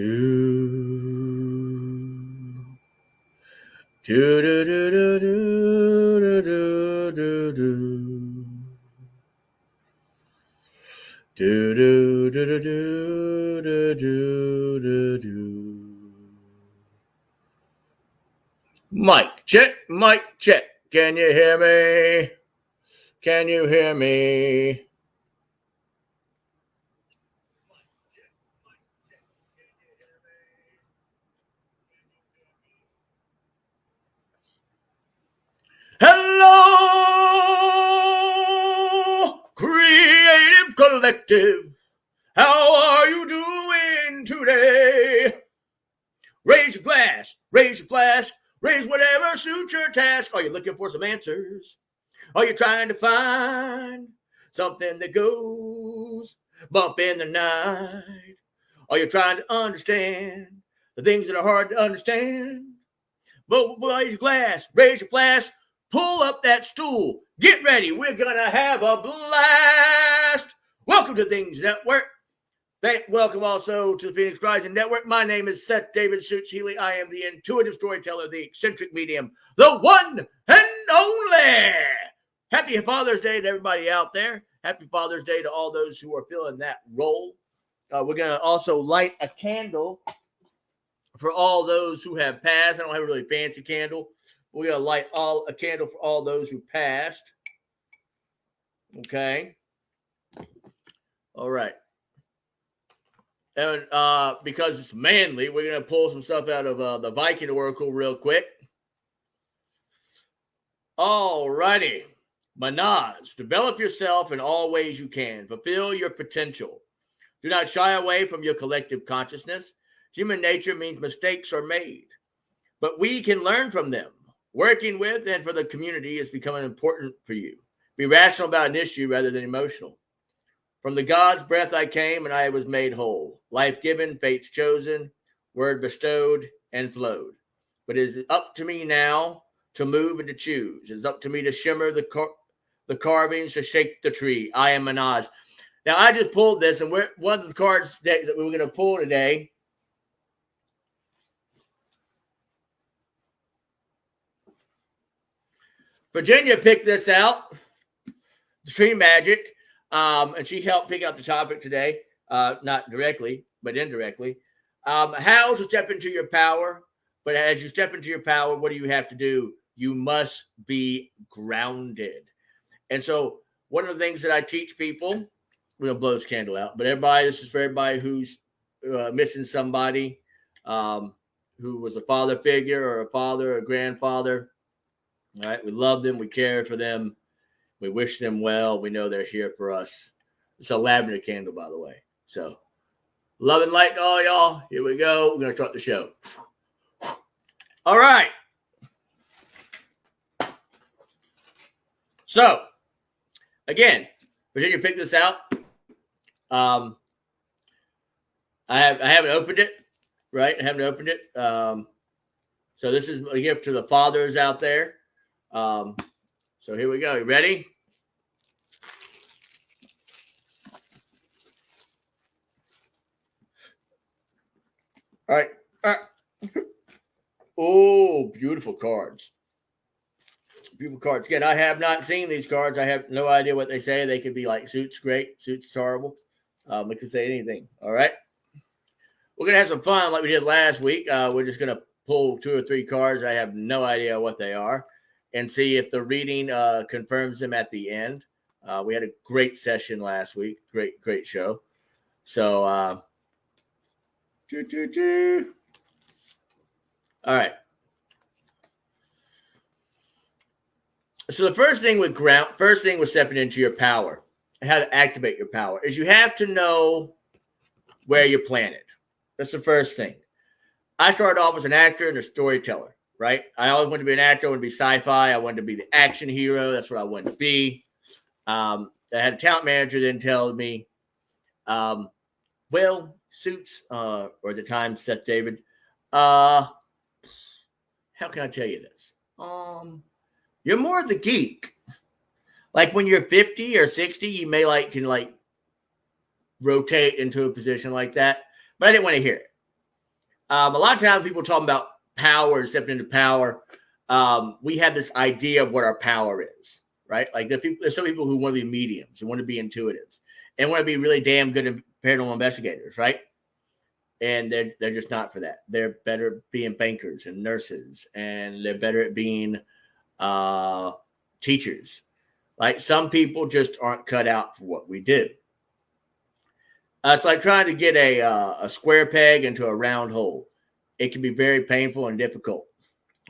Do do do do do do do do. Do do do do do do do do. Mic check, mic check. Can you hear me? Can you hear me? Hello, Creative Collective. How are you doing today? Raise your glass, raise your flask, raise whatever suits your task. Are you looking for some answers? Are you trying to find something that goes bump in the night? Are you trying to understand the things that are hard to understand? But raise your glass, raise your flask, pull up that stool, get ready. We're going to have a blast. Welcome to Things Network. Welcome also to the Phoenix Rising Network. My name is Seth David Suits Healy. I am the intuitive storyteller, the eccentric medium, the one and only. Happy Father's Day to everybody out there. Happy Father's Day to all those who are filling that role. We're going to also light a candle for all those who have passed. I don't have a really fancy candle. We're going to light a candle for all those who passed. Okay. All right. And because it's manly, we're going to pull some stuff out of the Viking Oracle real quick. All righty. Manaz, develop yourself in all ways you can. Fulfill your potential. Do not shy away from your collective consciousness. Human nature means mistakes are made, but we can learn from them. Working with and for the community is becoming important for you. Be rational about an issue rather than emotional. From the God's breath I came, and I was made whole. Life given, fate's chosen, word bestowed, and flowed. But it is up to me now to move and to choose. It is up to me to shimmer the carvings, to shake the tree. I am Manaz. Now, I just pulled this, and one of the cards that we're going to pull today. Virginia picked this out, the Tree Magic. And she helped pick out the topic today, not directly, but indirectly. How to step into your power. But as you step into your power, what do you have to do? You must be grounded. And so one of the things that I teach people, we're going to blow this candle out, but this is for everybody who's missing somebody who was a father figure or a father or a grandfather. All right. We love them. We care for them. We wish them well. We know they're here for us. It's a lavender candle, by the way. So, love and light to all y'all. Here we go. We're going to start the show. All right. So, again, Virginia picked this out. I haven't opened it, right? I haven't opened it. So, this is a gift to the fathers out there. So here we go. You ready? All right. Oh, beautiful cards. Beautiful cards. Again, I have not seen these cards. I have no idea what they say. They could be like suits great, suits terrible. They could say anything. All right. We're going to have some fun like we did last week. We're just going to pull 2 or 3 cards. I have no idea what they are. And see if the reading confirms them at the end. We had a great session last week. Great show. So, all right. So the first thing with stepping into your power, how to activate your power, is you have to know where you're planted. That's the first thing. I started off as an actor and a storyteller. Right? I always wanted to be an actor. I wanted to be sci-fi. I wanted to be the action hero. That's what I wanted to be. I had a talent manager then tell me, well, Suits, or at the time, Seth David, how can I tell you this? You're more the geek. Like when you're 50 or 60, you may can rotate into a position like that. But I didn't want to hear it. A lot of times people talking about power, stepping into power. We have this idea of what our power is, right? Like there's some people who want to be mediums and want to be intuitives and want to be really damn good paranormal investigators, right? And they're just not for that. They're better at being bankers and nurses, and they're better at being teachers. Like some people just aren't cut out for what we do. It's like trying to get a square peg into a round hole. It can be very painful and difficult.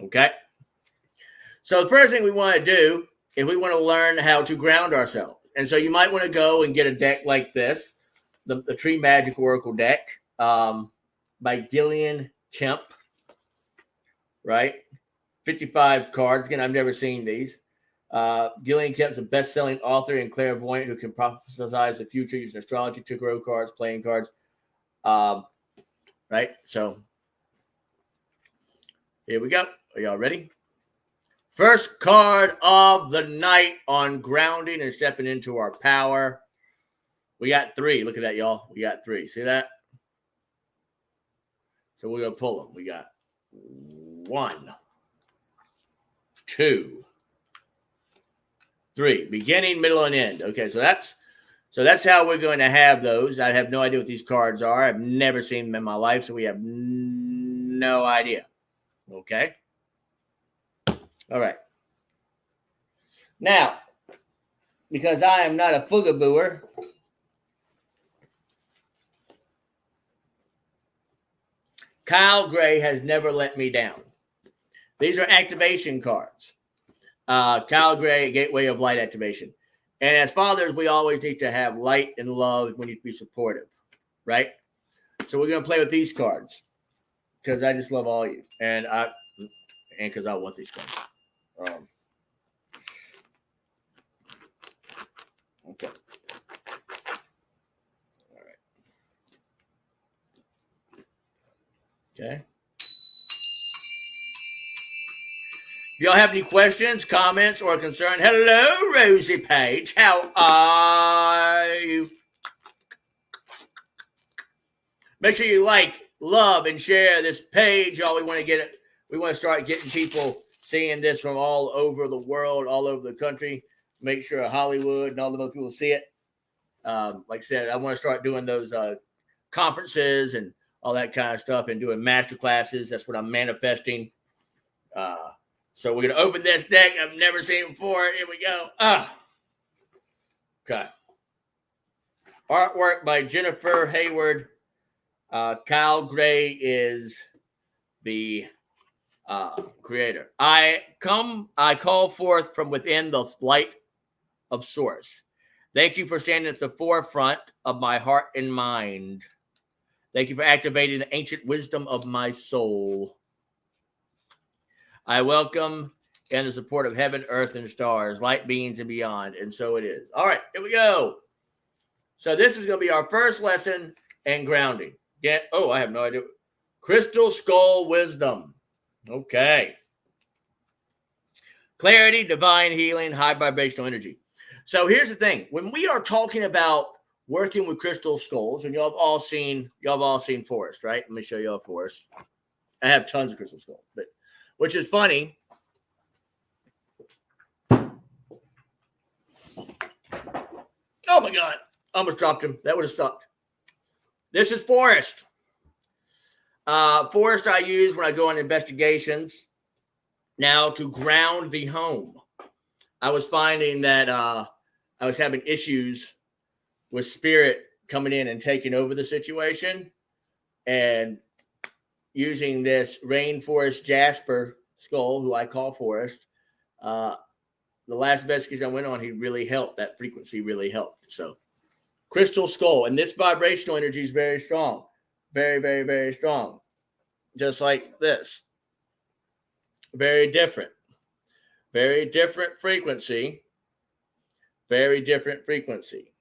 Okay. So the first thing we want to do is we want to learn how to ground ourselves. And so you might want to go and get a deck like this, the Tree Magic Oracle deck by Gillian Kemp, right? 55 cards. Again, I've never seen these. Gillian Kemp's a best-selling author and clairvoyant who can prophesize the future using astrology, tarot cards, playing cards. Right? So here we go. Are y'all ready? First card of the night on grounding and stepping into our power. We got 3. Look at that, y'all. We got 3. See that? So we're going to pull them. We got 1, 2, 3. Beginning, middle, and end. Okay, so that's how we're going to have those. I have no idea what these cards are. I've never seen them in my life, so we have no idea. Okay? All right. Now, because I am not a foogabooer, Kyle Gray has never let me down. These are activation cards. Kyle Gray, Gateway of Light activation. And as fathers, we always need to have light and love. We need to be supportive, right? So we're going to play with these cards because I just love all you. And because I want these cards. Okay. All right. Okay. If y'all have any questions, comments, or concern, hello, Rosie Page. How are you? Make sure you like, love, and share this page. Y'all, we want to start getting people seeing this from all over the world, all over the country. Make sure Hollywood and all the other people see it. Like I said, I want to start doing those conferences and all that kind of stuff and doing master classes. That's what I'm manifesting. So we're going to open this deck I've never seen before. Here we go. Okay. Artwork by Juniper Hayward. Kyle Gray is the creator. I call forth from within the light of source. Thank you for standing at the forefront of my heart and mind. Thank you for activating the ancient wisdom of my soul. I welcome and the support of heaven, earth, and stars, light beings, and beyond. And so it is. All right, here we go. So this is going to be our first lesson in grounding. I have no idea. Crystal Skull Wisdom. Okay. Clarity, divine healing, high vibrational energy. So here's the thing. When we are talking about working with crystal skulls, and y'all have all seen Forest, right? Let me show y'all Forest. I have tons of crystal skulls, but which is funny. Oh my God. I almost dropped him. That would have sucked. This is Forest. Forest I use when I go on investigations. Now to ground the home. I was finding that I was having issues with spirit coming in and taking over the situation, and using this Rainforest Jasper skull, who I call Forest. The last investigation I went on, he really helped. That frequency really helped. So crystal skull, and this vibrational energy is very strong. Very, very, very strong. Just like this. Very different. Very different frequency. Very different frequency.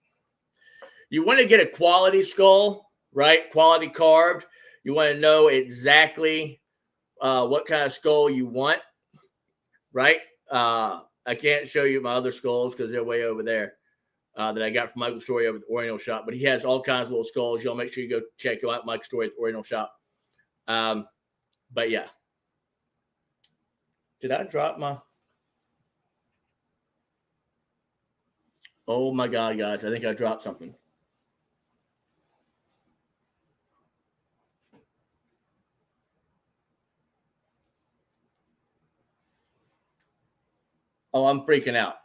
You want to get a quality skull, right? Quality carved. You want to know exactly what kind of skull you want, right? I can't show you my other skulls because they're way over there that I got from Michael Story over at the Oriental Shop. But he has all kinds of little skulls. Y'all make sure you go check out Mike's Story at the Oriental Shop. But yeah. Did I drop my? Oh my God, guys. I think I dropped something. Oh, I'm freaking out.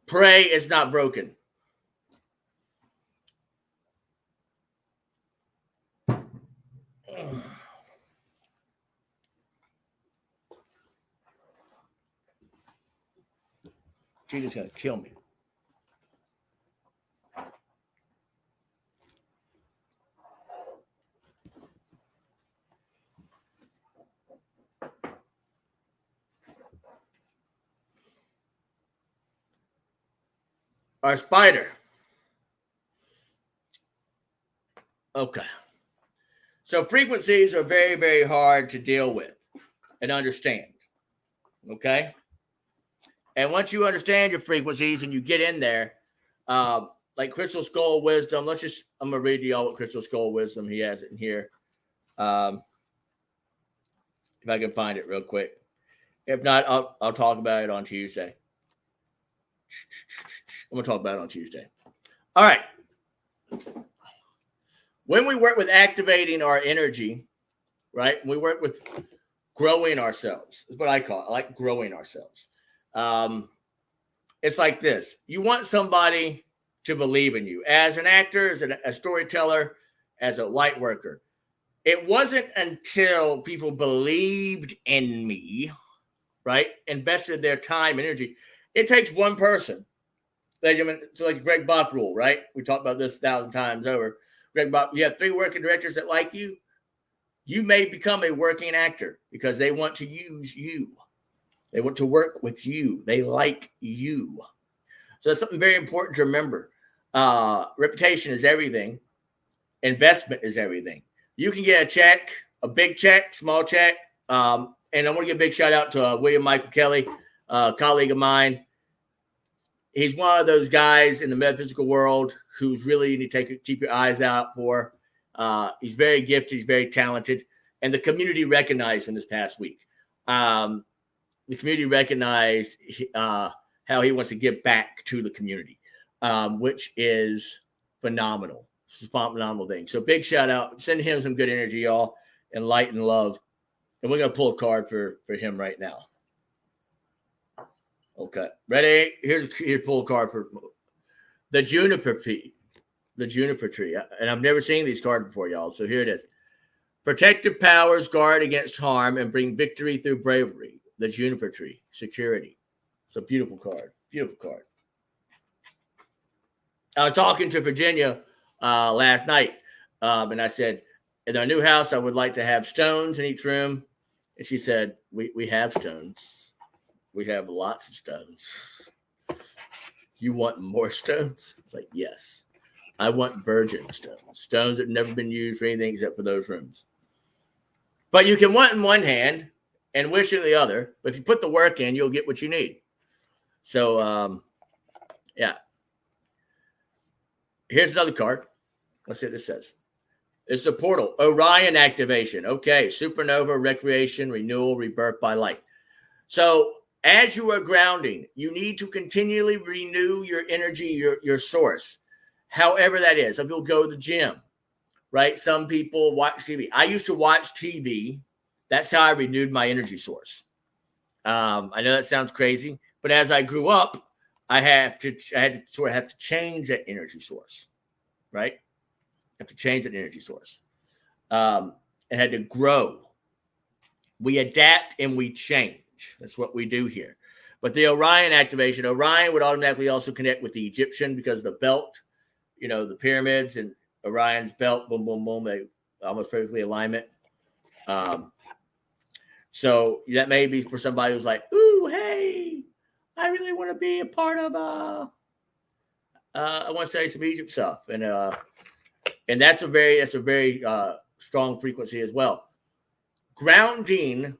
Pray is not broken. She's just gonna kill me. Our spider. Okay. So frequencies are very, very hard to deal with and understand. Okay. And once you understand your frequencies and you get in there, like Crystal Skull Wisdom, I'm going to read to y'all what Crystal Skull Wisdom, he has it in here. If I can find it real quick. If not, I'll talk about it on Tuesday. I'm going to talk about it on Tuesday. All right. When we work with activating our energy, right? We work with growing ourselves. Is what I call it. I like growing ourselves. It's like this. You want somebody to believe in you. As an actor, as a storyteller, as a light worker. It wasn't until people believed in me, right? Invested their time, energy. It takes one person. Like Greg Bach rule, right? We talked about this 1,000 times over. Greg Bach, you have 3 working directors that like you. You may become a working actor because they want to use you. They want to work with you. They like you. So that's something very important to remember. Reputation is everything. Investment is everything. You can get a check, a big check, small check. And I want to give a big shout out to William Michael Kelly, a colleague of mine. He's one of those guys in the metaphysical world who's really you need to keep your eyes out for. He's very gifted. He's very talented. And the community recognized him this past week. The community recognized how he wants to give back to the community, which is phenomenal. It's a phenomenal thing. So big shout out. Send him some good energy, y'all, and light and love. And we're going to pull a card for him right now. Okay. Ready? Here's pull a card for the Juniper Tree. The Juniper Tree. And I've never seen these cards before, y'all. So here it is. Protective powers guard against harm and bring victory through bravery. The Juniper Tree. Security. It's a beautiful card. Beautiful card. I was talking to Virginia last night, and I said, in our new house, I would like to have stones in each room. And she said, we have stones. We have lots of stones. You want more stones? It's like, yes. I want virgin stones. Stones that have never been used for anything except for those rooms. But you can want in one hand and wish in the other. But if you put the work in, you'll get what you need. So, yeah. Here's another card. Let's see what this says. It's a portal. Orion activation. Okay. Supernova, recreation, renewal, rebirth by light. So as you are grounding, you need to continually renew your energy, your source, however that is. Some people go to the gym, right? Some people watch TV. I used to watch TV. That's how I renewed my energy source. I know that sounds crazy, but as I grew up, I had to sort of change that energy source, right? Have to change that energy source. And had to grow. We adapt and we change. That's what we do here. But the Orion activation, Orion would automatically also connect with the Egyptian because of the belt, the pyramids and Orion's belt, boom, boom, boom, they almost perfectly alignment. So that may be for somebody who's like, ooh, hey, I really want to be a part of, I want to say some Egypt stuff. And that's a very strong frequency as well. Grounding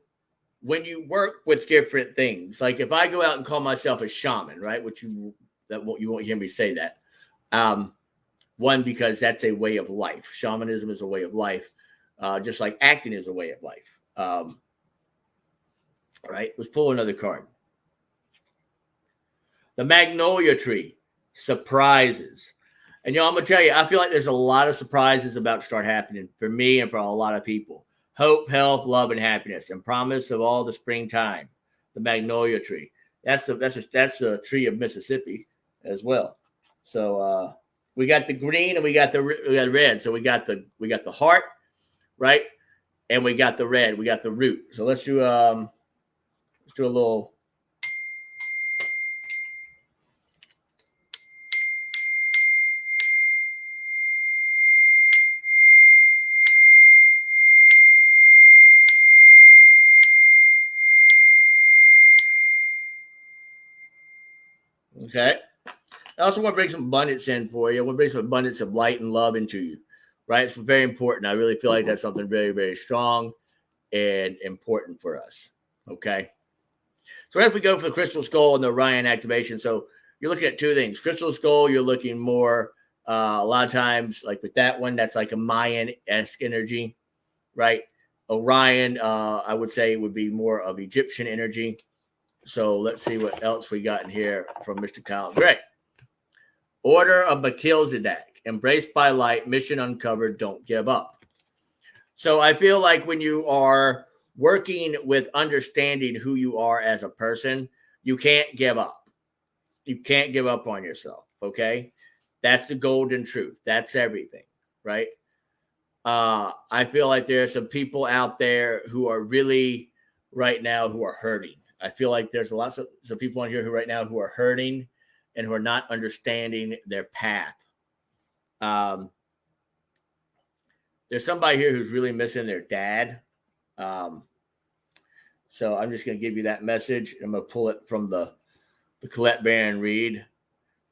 when you work with different things, like if I go out and call myself a shaman, right? You won't hear me say that. One, because that's a way of life. Shamanism is a way of life, just like acting is a way of life. Right? Let's pull another card. The Magnolia Tree, surprises. And I'm gonna tell you, I feel like there's a lot of surprises about to start happening for me and for a lot of people. Hope, health, love, and happiness, and promise of all the springtime. The Magnolia Tree. That's the tree of Mississippi as well. So we got the green and we got the red. So we got the heart, right? And we got the red. We got the root. So let's do a little. Okay. I also want to bring some abundance in for you. I want to bring some abundance of light and love into you, right? It's very important. I really feel like that's something very, very strong and important for us. Okay. So as we go for the crystal skull and the Orion activation, so you're looking at two things. Crystal skull, you're looking more a lot of times, like with that one, that's like a Mayan-esque energy, right? Orion, I would say, would be more of Egyptian energy. So let's see what else we got in here from Mr. Kyle Gray. Order of Melchizedek, embraced by light, mission uncovered, don't give up. So I feel like when you are working with understanding who you are as a person, you can't give up. You can't give up on yourself, okay? That's the golden truth. That's everything, right? I feel like there are some people out there who are really right now who are hurting. I feel like there's lots of some people on here who right now who are hurting and who are not understanding their path. There's somebody here who's really missing their dad. So I'm just going to give you that message. I'm going to pull it from the Colette Baron read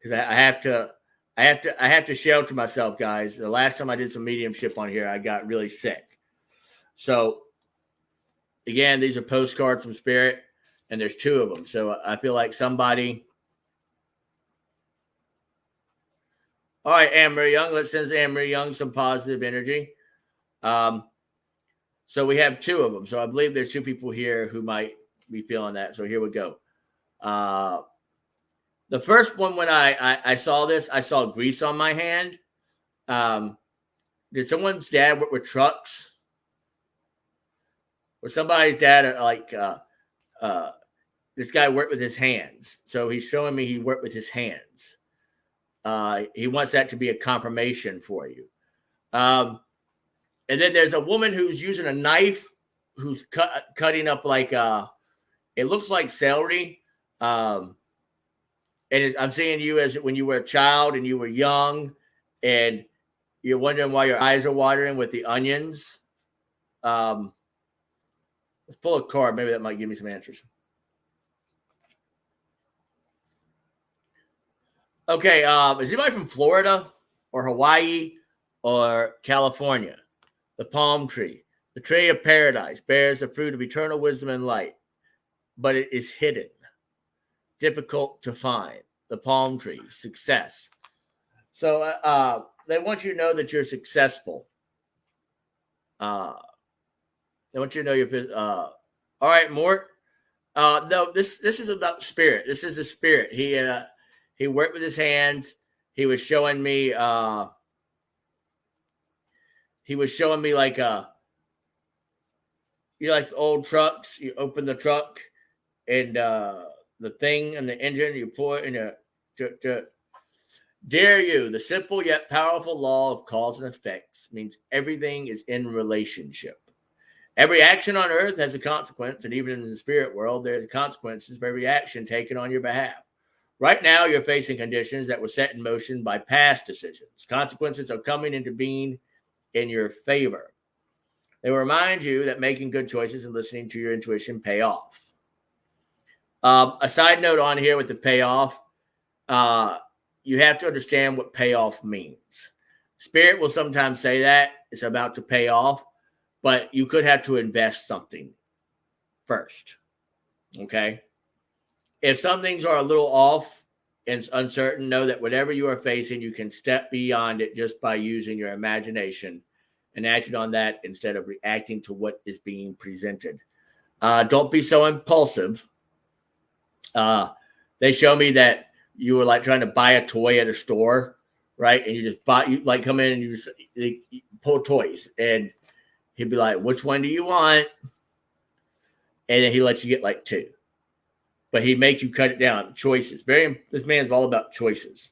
because I have to shelter myself, guys. The last time I did some mediumship on here, I got really sick. So again, these are postcards from Spirit, and there's two of them. So I feel like somebody. All right, Anne-Marie Young. Let's send Anne-Marie Young some positive energy. So we have two of them. So I believe there's two people here who might be feeling that. So here we go. The first one, when I saw this, I saw grease on my hand. Did someone's dad work with trucks? Or somebody's dad this guy worked with his hands. So he's showing me he worked with his hands. He wants that to be a confirmation for you. And then there's a woman who's using a knife who's cutting up like it looks like celery. And I'm seeing you as when you were a child and you were young and you're wondering why your eyes are watering with the onions. Let's pull a card. Maybe that might give me some answers. Okay. Is anybody from Florida or Hawaii or California? The palm tree, the tree of paradise, bears the fruit of eternal wisdom and light, but it is hidden, difficult to find. The palm tree, success. So they want you to know that you're successful. They want you to know you're. All right, Mort. No, this is about spirit. This is the spirit. He worked with his hands. He was showing me. He was showing me like like the old trucks. You open the truck and the thing and the engine. You pour it in a. Dare you, the simple yet powerful law of cause and effects means everything is in relationship. Every action on earth has a consequence, and even in the spirit world, there's consequences for every action taken on your behalf. Right now, you're facing conditions that were set in motion by past decisions. Consequences are coming into being in your favor. They will remind you that making good choices and listening to your intuition pay off. A side note on here with the payoff, you have to understand what payoff means. Spirit will sometimes say that it's about to pay off, but you could have to invest something first. Okay? If some things are a little off and uncertain, know that whatever you are facing, you can step beyond it just by using your imagination and acting on that instead of reacting to what is being presented. Don't be so impulsive. They show me that you were like trying to buy a toy at a store, right? And you just come in and you pull toys, and he'd be like, "Which one do you want?" And then he lets you get like two, but he'd make you cut it down. Choices. This man's all about choices.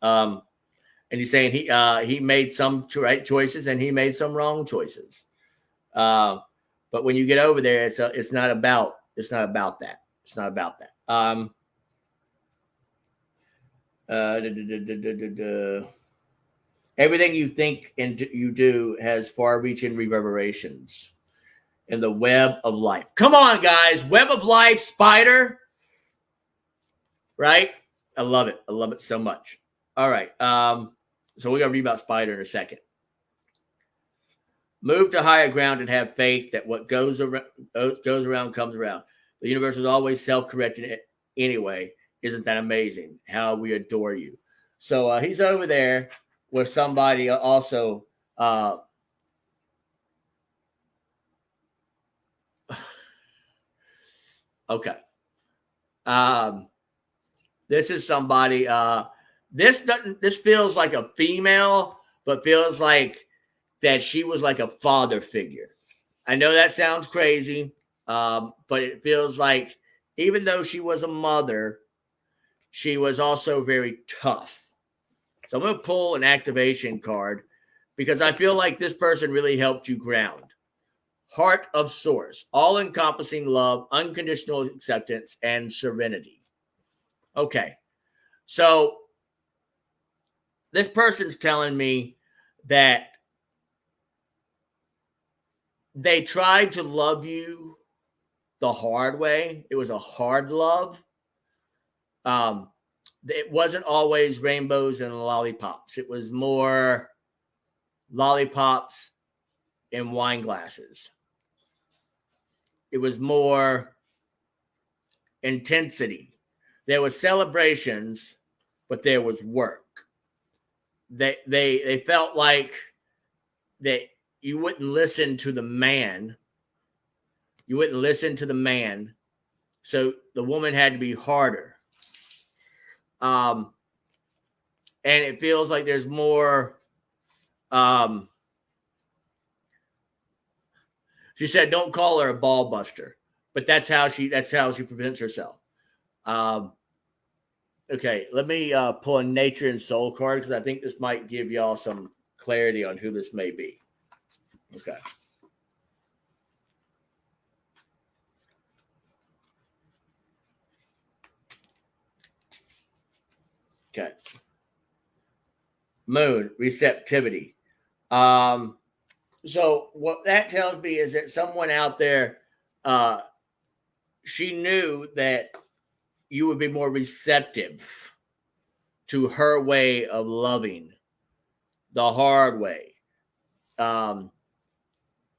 And he's saying he made some right choices and he made some wrong choices. But when you get over there, it's not about that. It's not about that. Everything you think and you do has far-reaching reverberations in the web of life. Come on, guys. Web of life, spider. Right? I love it. I love it so much. All right. So we're going to read about spider in a second. Move to higher ground and have faith that what goes around comes around. The universe is always self-correcting anyway. Isn't that amazing? How we adore you. So he's over there with somebody also. Okay. This is somebody. This feels like a female, but feels like that she was like a father figure. I know that sounds crazy, but it feels like even though she was a mother, she was also very tough. So I'm going to pull an activation card because I feel like this person really helped you ground. Heart of Source, all-encompassing love, unconditional acceptance, and serenity. Okay, so this person's telling me that they tried to love you the hard way. It was a hard love. It wasn't always rainbows and lollipops. It was more lollipops and wine glasses. It was more intensity. There was celebrations, but there was work. They felt like that you wouldn't listen to the man. You wouldn't listen to the man. So the woman had to be harder. And it feels like there's more. She said, "Don't call her a ball buster," but that's how she presents herself. Okay, let me pull a nature and soul card because I think this might give y'all some clarity on who this may be. Okay. Okay. Moon, receptivity. So what that tells me is that someone out there, she knew that you would be more receptive to her way of loving, the hard way. And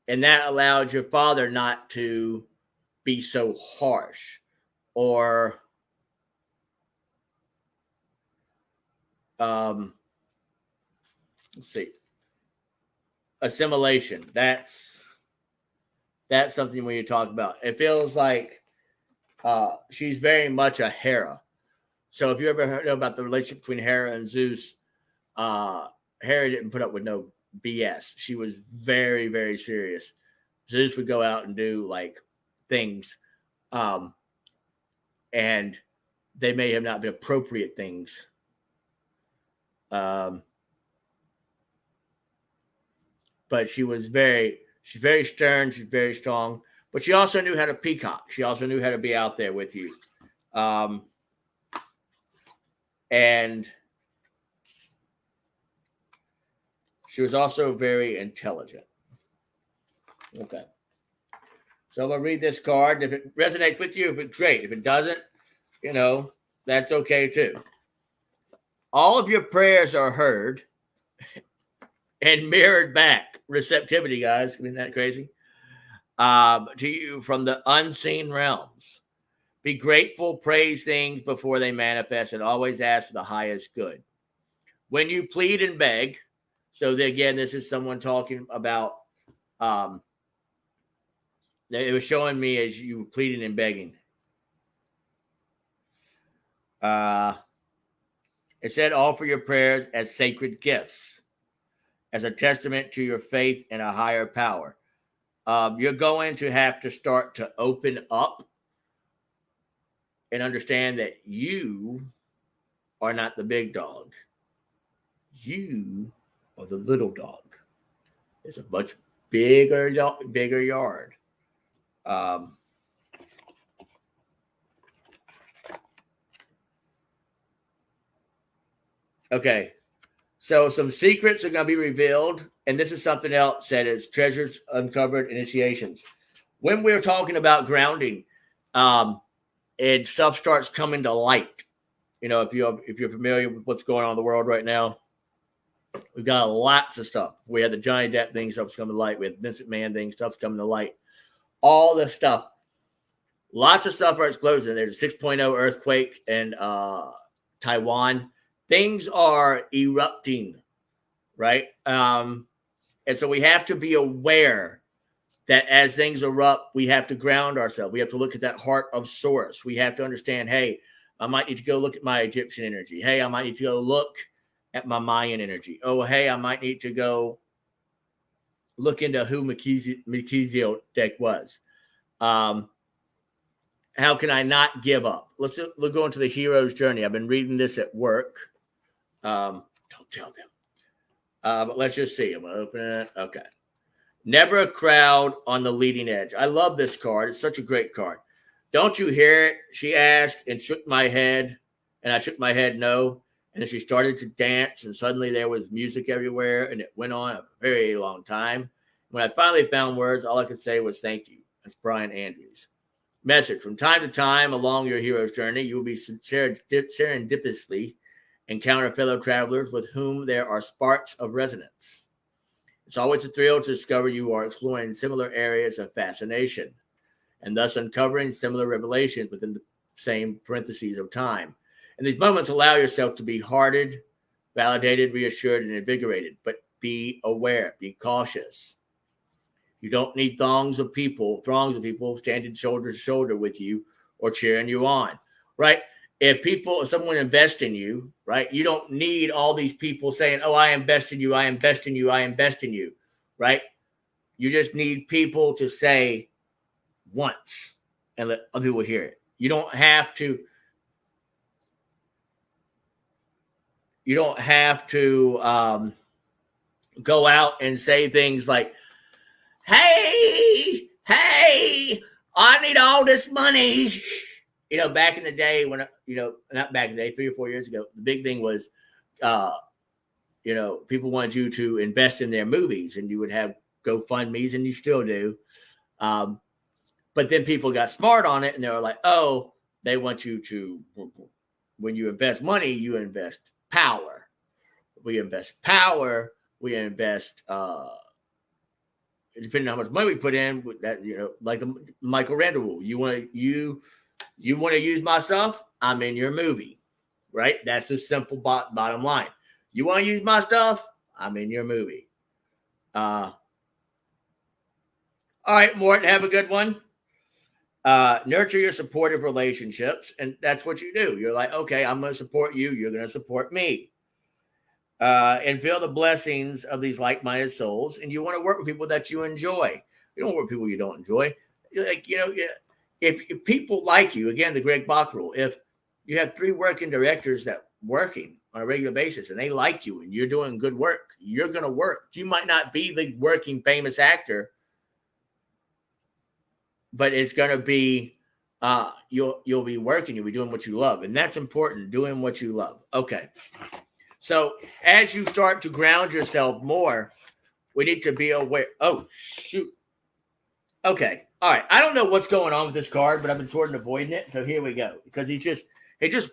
that allowed your father not to be so harsh or let's see, assimilation. That's something when you talk about. It feels like she's very much a Hera. So if you ever heard about the relationship between Hera and Zeus, Hera didn't put up with no BS. She was very, very serious. Zeus would go out and do like things, and they may have not been appropriate things. But she's very stern. She's very strong. But she also knew how to peacock. She also knew how to be out there with you. And she was also very intelligent. Okay. So I'm going to read this card. If it resonates with you, if it's great. If it doesn't, that's okay too. All of your prayers are heard and mirrored back. Receptivity, guys. Isn't that crazy? to you from the unseen realms. Be grateful, praise things before they manifest, and always ask for the highest good. When you plead and beg, so again, this is someone talking about, it was showing me as you pleading and begging. It said, offer your prayers as sacred gifts, as a testament to your faith in a higher power. You're going to have to start to open up and understand that you are not the big dog. You are the little dog. It's a much bigger yard. Okay. So some secrets are going to be revealed. And this is something else that is treasures uncovered, initiations. When we're talking about grounding, and stuff starts coming to light. You know, if you're familiar with what's going on in the world right now, we've got lots of stuff. We had the Johnny Depp thing, stuff's coming to light. We had the Vincent Mann thing, stuff's coming to light. All this stuff. Lots of stuff are exploding. There's a 6.0 earthquake in Taiwan. Things are erupting, right? And so we have to be aware that as things erupt, we have to ground ourselves. We have to look at that heart of source. We have to understand, hey, I might need to go look at my Egyptian energy. Hey, I might need to go look at my Mayan energy. Oh, hey, I might need to go look into who Melchizedek was. How can I not give up? Let's go into the hero's journey. I've been reading this at work. Don't tell them. But let's just see. I'm going to open it. Okay. Never a crowd on the leading edge. I love this card. It's such a great card. Don't you hear it? She asked and shook my head. And I shook my head no. And then she started to dance. And suddenly there was music everywhere. And it went on a very long time. When I finally found words, all I could say was thank you. That's Brian Andrews. Message. From time to time along your hero's journey, you will be serendipitously encounter fellow travelers with whom there are sparks of resonance. It's always a thrill to discover you are exploring similar areas of fascination and thus uncovering similar revelations within the same parentheses of time. In these moments, allow yourself to be hearted, validated, reassured, and invigorated, but be aware, be cautious. You don't need throngs of people standing shoulder to shoulder with you or cheering you on, right? If someone invests in you, right, you don't need all these people saying, oh, I invest in you, I invest in you, I invest in you, right? You just need people to say once and let other people hear it. You don't have to go out and say things like, hey, I need all this money. You know, back in the day when, not back in the day, 3 or 4 years ago, the big thing was, people wanted you to invest in their movies and you would have GoFundMe's and you still do. But then people got smart on it and they were like, oh, they want you to, when you invest money, you invest power. We invest power. We invest, depending on how much money we put in, that, like the Michael Randall rule. You want to use my stuff? I'm in your movie, right? That's a simple bottom line. You want to use my stuff? I'm in your movie. All right, Mort, have a good one. Nurture your supportive relationships, and that's what you do. You're like, okay, I'm going to support you. You're going to support me. And feel the blessings of these like-minded souls, and you want to work with people that you enjoy. You don't work with people you don't enjoy. Like, if people like you, again, the Greg Bach rule, if you have 3 working directors that working on a regular basis and they like you and you're doing good work, you're going to work. You might not be the working famous actor, but it's going to be, you'll be working, you'll be doing what you love. And that's important, doing what you love. Okay. So as you start to ground yourself more, we need to be aware. Oh, shoot. Okay. All right. I don't know what's going on with this card, but I've been sort of avoiding it. So here we go. Because he just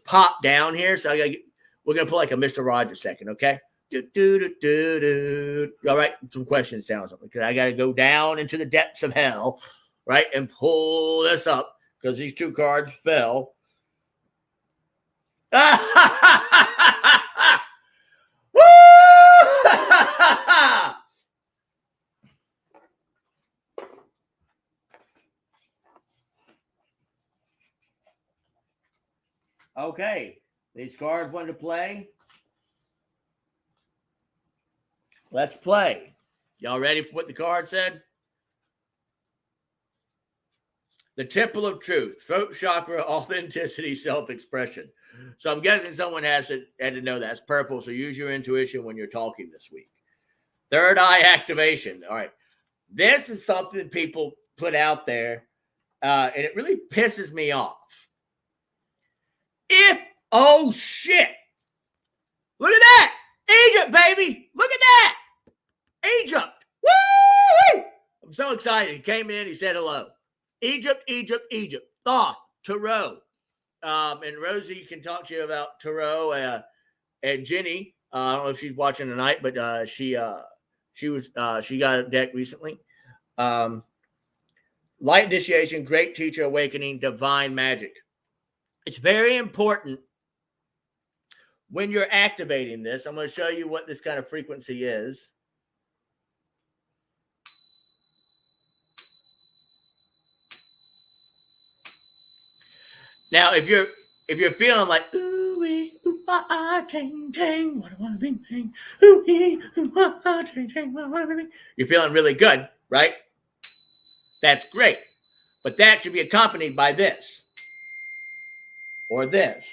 popped down here. So we're going to put like a Mr. Rogers second. Okay. All right, some questions down something because I got to go down into the depths of hell, right, and pull this up because these two cards fell. Okay, these cards want to play. Let's play. Y'all ready for what the card said? The Temple of Truth, throat chakra, authenticity, self-expression. So I'm guessing someone had to know that. It's purple, so use your intuition when you're talking this week. Third eye activation. All right. This is something people put out there, and it really pisses me off. Oh shit. Look at that. Egypt, baby. Look at that. Egypt. Woo! I'm so excited. He came in, he said hello. Egypt. Thoth, Tarot. And Rosie can talk to you about Tarot. And Jenny, I don't know if she's watching tonight, but she got a deck recently. Light initiation, great teacher awakening, divine magic. It's very important when you're activating this. I'm going to show you what this kind of frequency is. Now, if you're feeling like ooh-wee, ooh-ah, tang, tang, what I want to be, tang, ooh-wee, ooh-ah, tang, tang, what I want to be, you're feeling really good, right? That's great. But that should be accompanied by this, or this,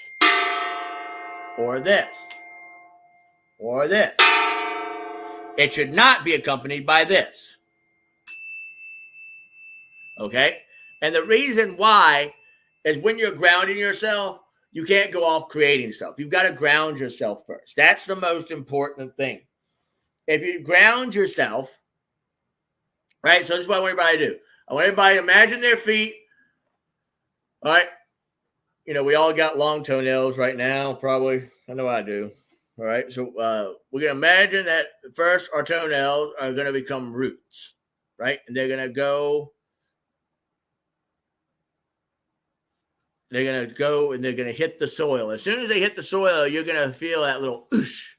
or this, or this. It should not be accompanied by this. Okay? And the reason why is when you're grounding yourself, you can't go off creating stuff. You've got to ground yourself first. That's the most important thing. If you ground yourself, right? So this is what I want everybody to do. I want everybody to imagine their feet. All right. You know, we all got long toenails right now, probably. I know I do. All right. So we're going to imagine that first our toenails are going to become roots, right? And they're going to go. They're going to go and they're going to hit the soil. As soon as they hit the soil, you're going to feel that little oosh,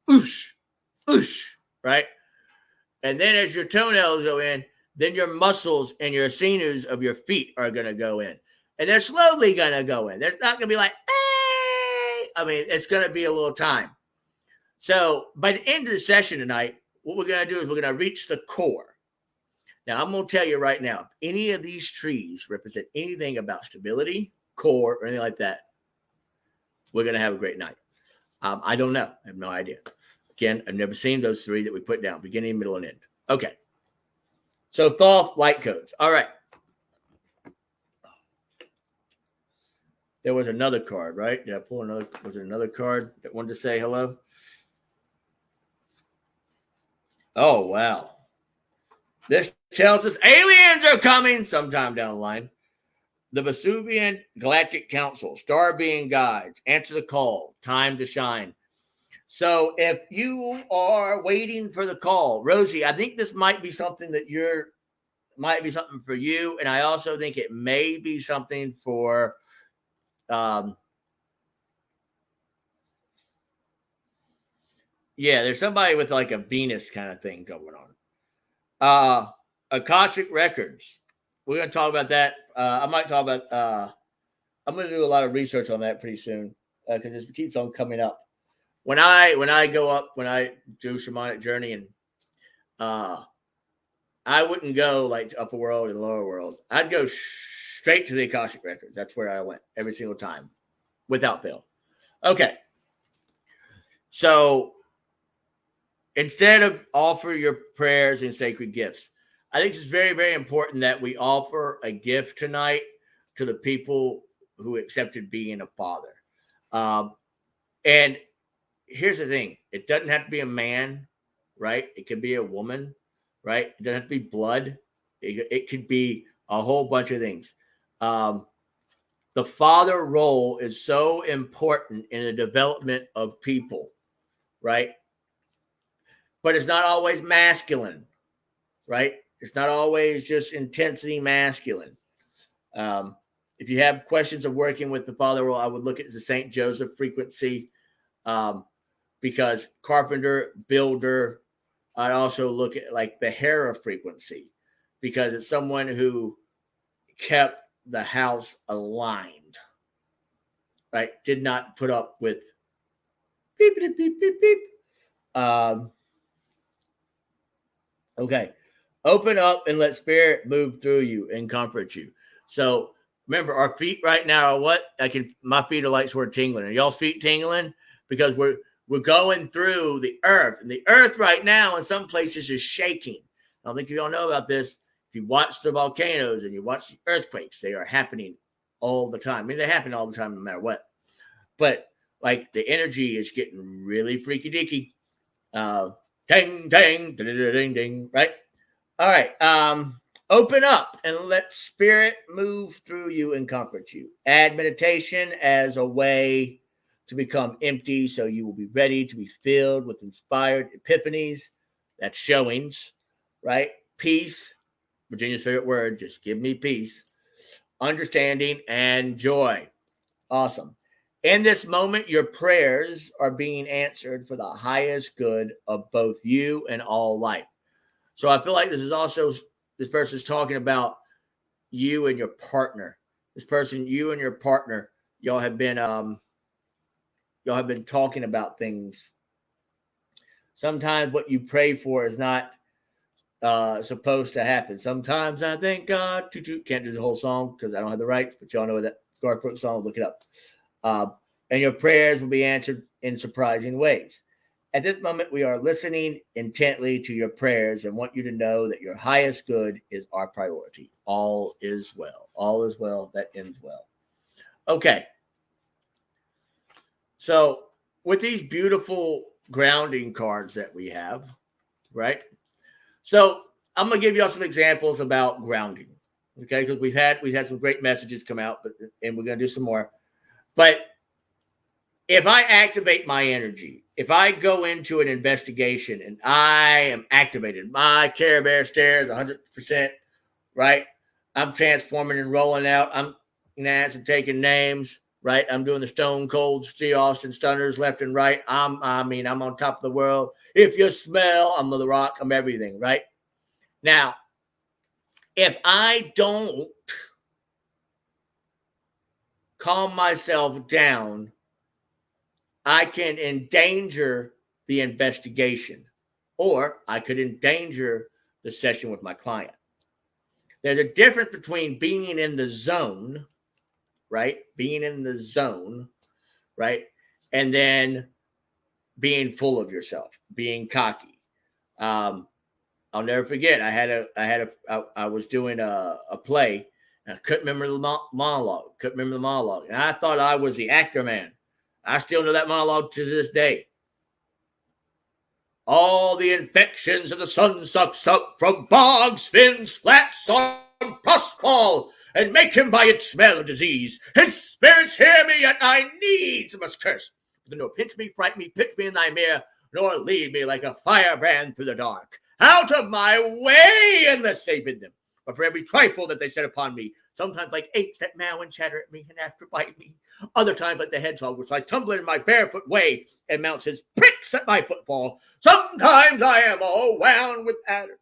oosh, oosh, right? And then as your toenails go in, then your muscles and your sinews of your feet are going to go in. And they're slowly going to go in. They're not going to be like, hey! I mean, it's going to be a little time. So by the end of the session tonight, what we're going to do is we're going to reach the core. Now, I'm going to tell you right now, if any of these trees represent anything about stability, core, or anything like that, we're going to have a great night. I don't know. I have no idea. Again, I've never seen those three that we put down, beginning, middle, and end. Okay. So Thoth light codes. All right. There was another card, right? Did I pull another? Was there another card that wanted to say hello? Oh, wow. This tells us aliens are coming sometime down the line. The Vesuvian Galactic Council, Star Being Guides, answer the call, time to shine. So if you are waiting for the call, Rosie, I think this might be something that might be something for you. And I also think it may be something for, there's somebody with like a Venus kind of thing going on. Akashic Records. We're going to talk about that. I might talk about, I'm going to do a lot of research on that pretty soon because it keeps on coming up. When I do shamanic journey, and I wouldn't go like to upper world and lower world. I'd go straight to the Akashic Records. That's where I went every single time, without fail. Okay. So instead of offer your prayers and sacred gifts, I think it's very, very important that we offer a gift tonight to the people who accepted being a father. And here's the thing. It doesn't have to be a man, right? It could be a woman, right? It doesn't have to be blood. It could be a whole bunch of things. The father role is so important in the development of people, right? but it's not always masculine, right? It's not always just intensity masculine. If you have questions of working with the father role, I would look at the St. Joseph frequency, because carpenter, builder. I'd also look at like the Hera frequency, because it's someone who kept the house aligned, right? Did not put up with beep, beep, beep, beep, beep. Okay. Open up and let spirit move through you and comfort you. So remember, our feet right now are what? My feet are like sort of tingling. Are y'all's feet tingling? Because we're going through the earth. And the earth right now in some places is shaking. I don't think you all know about this. If you watch the volcanoes and you watch the earthquakes, they are happening all the time. I mean, they happen all the time no matter what. But like the energy is getting really freaky deaky. Ding, ding, ding, ding, ding, right? All right. Open up and let spirit move through you and comfort you. Add meditation as a way to become empty so you will be ready to be filled with inspired epiphanies. That's showings, right? Peace, Virginia's favorite word. Just give me peace, understanding, and joy. Awesome. In this moment, your prayers are being answered for the highest good of both you and all life. So I feel like this person's talking about you and your partner. This person, you and your partner, y'all have been talking about things. Sometimes what you pray for is not supposed to happen. Sometimes I thank God. Can't do the whole song because I don't have the rights, but y'all know that Garth Brooks song. Look it up. And your prayers will be answered in surprising ways. At this moment, we are listening intently to your prayers and want you to know that your highest good is our priority. All is well. All is well that ends well. Okay. So with these beautiful grounding cards that we have, right? So I'm going to give you all some examples about grounding, okay? Because we've had some great messages come out, and we're going to do some more. But if I activate my energy, if I go into an investigation and I am activated, my Care Bear stare is 100%, right? I'm transforming and rolling out. I'm and taking names, right? I'm doing the Stone Cold Steve Austin stunners left and right. I'm on top of the world. If you smell, I'm the rock. I'm everything, right? Now, if I don't calm myself down, I can endanger the investigation, or I could endanger the session with my client. There's a difference between being in the zone, right? Being in the zone, right? And then being full of yourself, being cocky. I'll never forget. I was doing a play, and I couldn't remember the monologue. And I thought I was the actor man. I still know that monologue to this day. All the infections of the sun sucks up from bogs, fins, flats on Prospal, and make him by its smell of disease. His spirits hear me, yet I needs must curse. But nor pinch me, fright me, pitch me in thy mere, nor lead me like a firebrand through the dark. Out of my way, unless they bid them. But for every trifle that they set upon me, sometimes like apes that meow and chatter at me and after bite me, other times like the hedgehog, which like tumbling in my barefoot way and mounts his pricks at my footfall. Sometimes I am all wound with adders,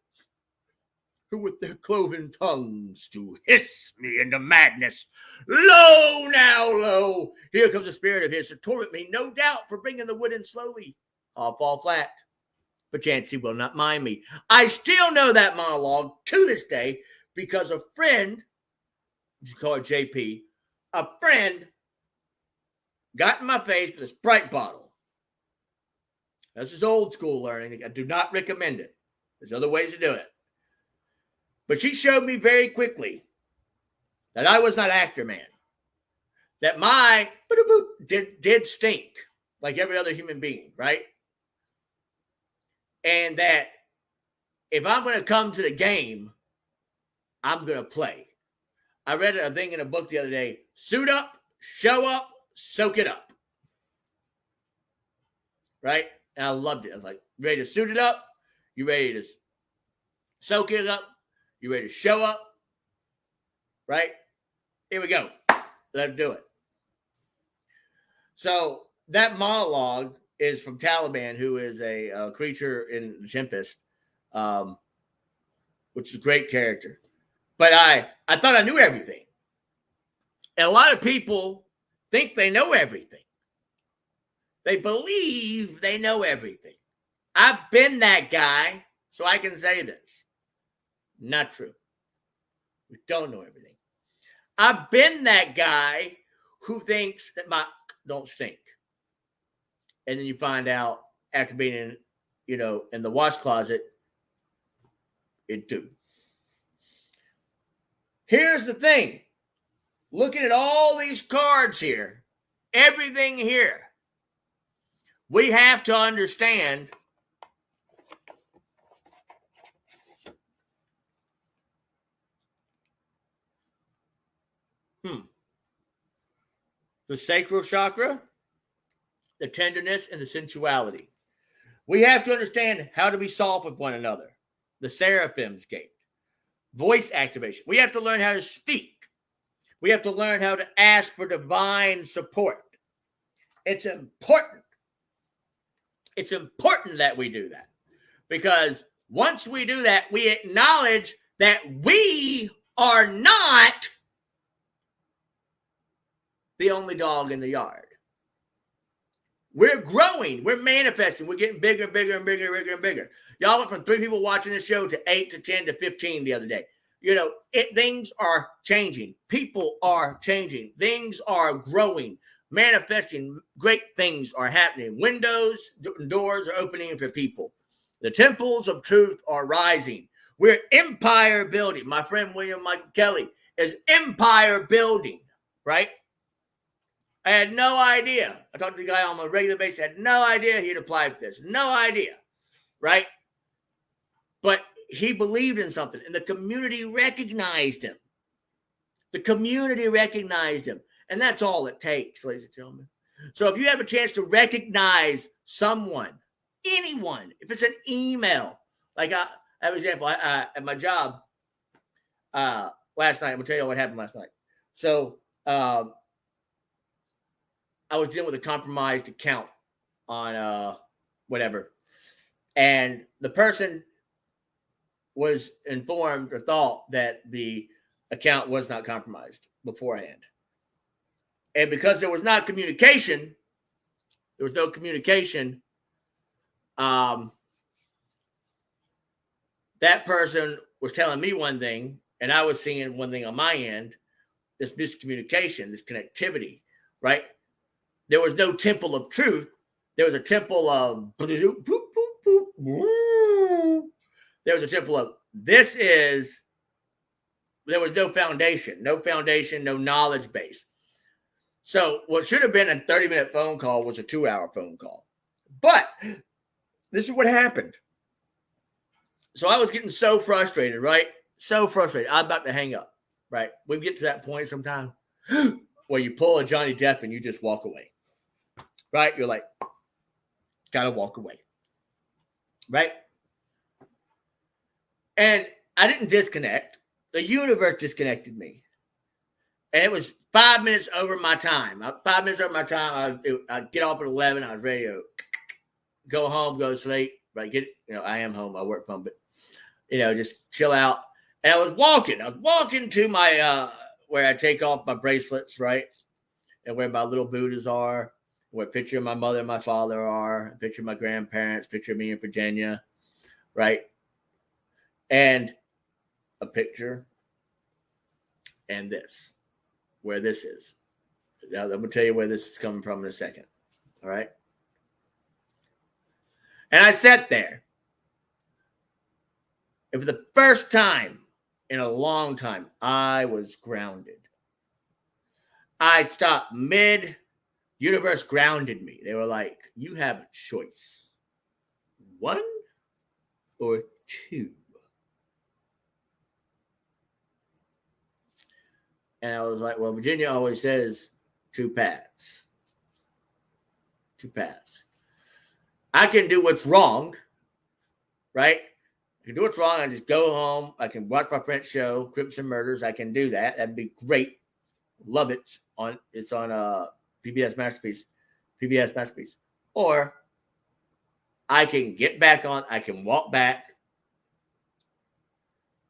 who with their cloven tongues do hiss me into madness. Lo, now, lo, here comes a spirit of his to torment me, no doubt, for bringing the wood in slowly. I'll fall flat. Perchance he will not mind me. I still know that monologue to this day because a friend, you call it JP, a friend got in my face with a Sprite bottle. This is old school learning. I do not recommend it. There's other ways to do it. But she showed me very quickly that I was not actor man. That my did stink like every other human being, right? And that if I'm going to come to the game, I'm going to play. I read a thing in a book the other day. Suit up, show up, soak it up. Right? And I loved it. I was like, ready to suit it up? You ready to soak it up? You ready to show up? Right? Here we go. Let's do it. So that monologue is from Taliban, who is a creature in The Tempest, which is a great character. But I thought I knew everything. And a lot of people think they know everything. They believe they know everything. I've been that guy, so I can say this. Not true. We don't know everything. I've been that guy who thinks that my don't stink. And then you find out after being in the wash closet, it do. Here's the thing. Looking at all these cards here, everything here, we have to understand the sacral chakra, the tenderness, and the sensuality. We have to understand how to be soft with one another. The Seraphim's gate. Voice activation. We have to learn how to speak. We have to learn how to ask for divine support. It's important. It's important that we do that. Because once we do that, we acknowledge that we are not the only dog in the yard. We're growing. We're manifesting. We're getting bigger, bigger, and bigger, bigger, and bigger. Y'all went from 3 people watching the show to 8 to 10 to 15 the other day. Things are changing. People are changing. Things are growing, manifesting. Great things are happening. Windows, doors are opening for people. The temples of truth are rising. We're empire building. My friend William Michael Kelly is empire building, right? I had no idea. I talked to the guy on a regular basis. I had no idea he'd apply for this. No idea, right? But he believed in something, and the community recognized him. The community recognized him, and that's all it takes, ladies and gentlemen. So if you have a chance to recognize someone, anyone, if it's an email, like I have an example, I at my job last night, I'm going to tell you what happened last night. So I was dealing with a compromised account on whatever. And the person was informed or thought that the account was not compromised beforehand. And because there was no communication, that person was telling me one thing, and I was seeing one thing on my end, this miscommunication, this connectivity, right? There was no temple of truth. There was a temple of there was a temple of there was no foundation, no knowledge base. So what should have been a 30-minute phone call was a 2-hour phone call. But this is what happened. So I was getting so frustrated, right? So frustrated. I'm about to hang up, right? We get to that point sometime where you pull a Johnny Depp and you just walk away, right? You're like, gotta walk away, right? And I didn't disconnect. The universe disconnected me. And it was 5 minutes over my time. 5 minutes over my time. I'd get off at 11. I was ready to go home, go to sleep. Right? I am home. I work from, but just chill out. And I was walking to my where I take off my bracelets, right? And where my little Buddhas are, where a picture of my mother and my father are, a picture of my grandparents, picture of me in Virginia, right? And a picture and this, where this is. Now, I'm going to tell you where this is coming from in a second. All right. And I sat there. And for the first time in a long time, I was grounded. I stopped mid-universe grounded me. They were like, you have a choice. 1 or 2. And I was like, well, Virginia always says 2 paths. 2 paths. I can do what's wrong, right? I can do what's wrong. I just go home. I can watch my French show, Crips and Murders. I can do that. That'd be great. Love it. It's on PBS Masterpiece. PBS Masterpiece. Or I can get back on. I can walk back.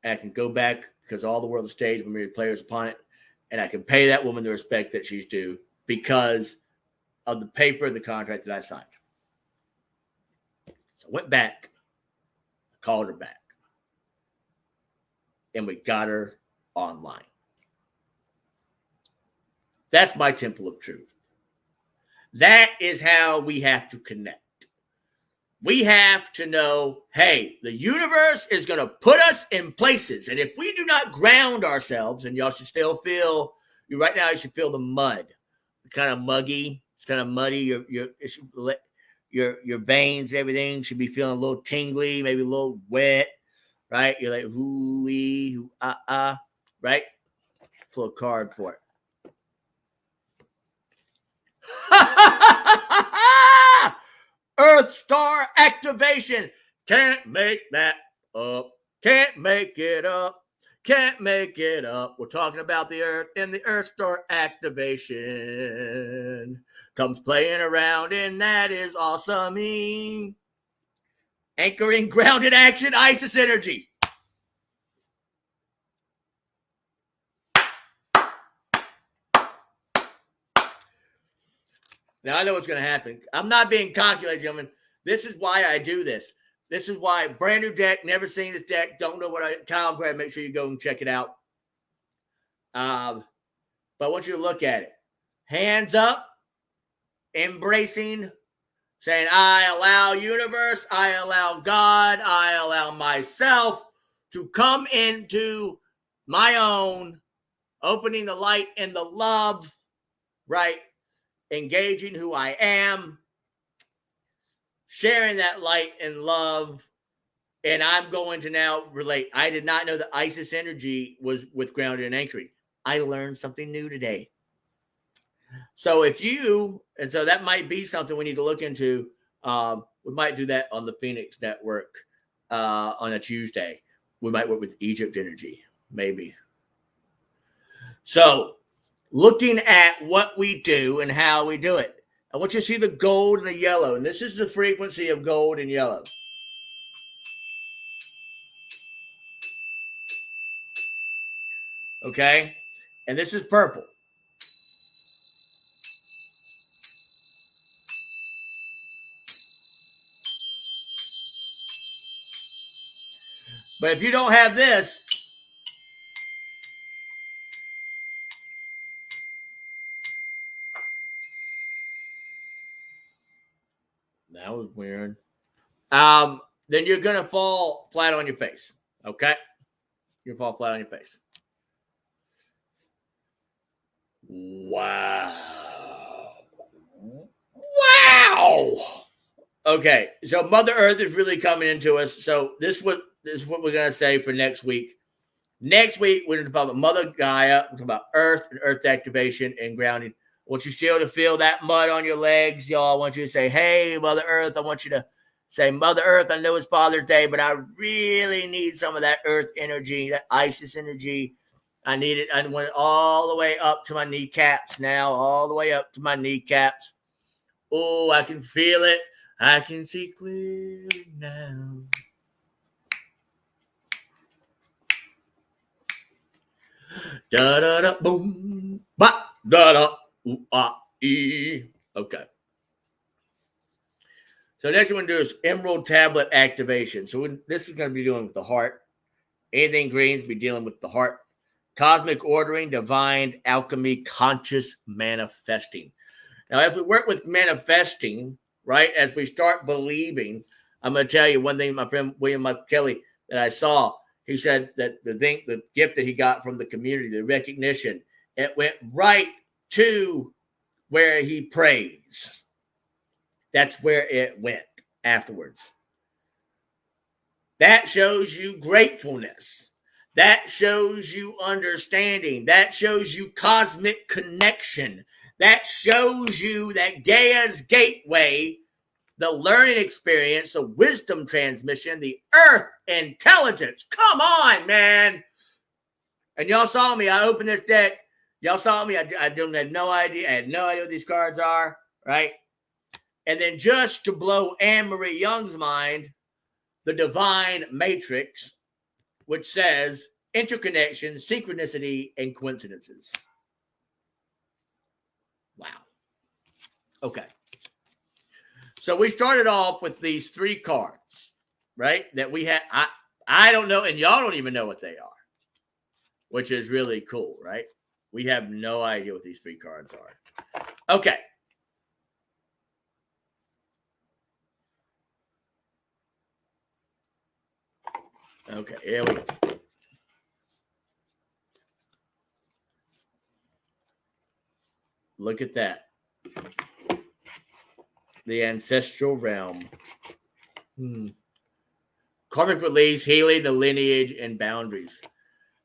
And I can go back because all the world is staged when we players upon it. And I can pay that woman the respect that she's due because of the paper, the contract that I signed. So I went back, called her back, and we got her online. That's my temple of truth. That is how we have to connect. We have to know, hey, the universe is going to put us in places. And if we do not ground ourselves, and y'all should still feel, right now you should feel the mud. It's kind of muggy. It's kind of muddy. Your veins, everything should be feeling a little tingly, maybe a little wet, right? You're like, hoo-wee, hoo-ah-ah, right? Pull a card for it. Earth star activation. Can't make that up. Can't make it up. Can't make it up. We're talking about the Earth and the Earth star activation. Comes playing around and that is awesome. Anchoring grounded action, Isis energy. Now, I know what's going to happen. I'm not being cocky, ladies and gentlemen. This is why I do this. This is why, brand new deck, never seen this deck, don't know Kyle Grab, make sure you go and check it out. But I want you to look at it. Hands up, embracing, saying, I allow universe, I allow God, I allow myself to come into my own, opening the light and the love, right? Engaging who I am, sharing that light and love, and I'm going to now relate. I did not know that Isis energy was with grounded and anchoring. I learned something new today. So so that might be something we need to look into. We might do that on the Phoenix Network on a Tuesday. We might work with Egypt energy, maybe. So, looking at what we do and how we do it. I want you to see the gold and the yellow. And this is the frequency of gold and yellow. Okay? And this is purple. But if you don't have this, that was weird. Then you're going to fall flat on your face. Okay? You're going to fall flat on your face. Wow. Wow. Okay. So Mother Earth is really coming into us. So this is what we're going to say for next week. Next week, we're going to talk about Mother Gaia. We're talking about Earth and Earth activation and grounding. I want you still to feel that mud on your legs, y'all. I want you to say, hey, Mother Earth. I want you to say, Mother Earth, I know it's Father's Day, but I really need some of that Earth energy, that Isis energy. I need it. I want it all the way up to my kneecaps now, all the way up to my kneecaps. Oh, I can feel it. I can see clearly now. Da da da boom, ba da da ooh ah ee. Okay. So next one we're going to do is Emerald Tablet activation. So this is going to be dealing with the heart. Anything greens be dealing with the heart. Cosmic ordering, divine alchemy, conscious manifesting. Now, if we work with manifesting, right, as we start believing, I'm going to tell you one thing, my friend William Michael Kelly, that I saw. He said that the gift that he got from the community, the recognition, it went right to where he prays. That's where it went afterwards. That shows you gratefulness. That shows you understanding. That shows you cosmic connection. That shows you that Gaia's gateway the learning experience, the wisdom transmission, the earth intelligence. Come on, man. And y'all saw me. I opened this deck. Y'all saw me. I had no idea. I had no idea what these cards are, right? And then just to blow Anne-Marie Young's mind, the divine matrix, which says interconnection, synchronicity, and coincidences. Wow. Okay. So we started off with these 3 cards, right? That we had. I don't know, and y'all don't even know what they are, which is really cool, right? We have no idea what these 3 cards are. Okay. Okay, here we go. Look at that. The ancestral realm. Karmic release, healing the lineage and boundaries.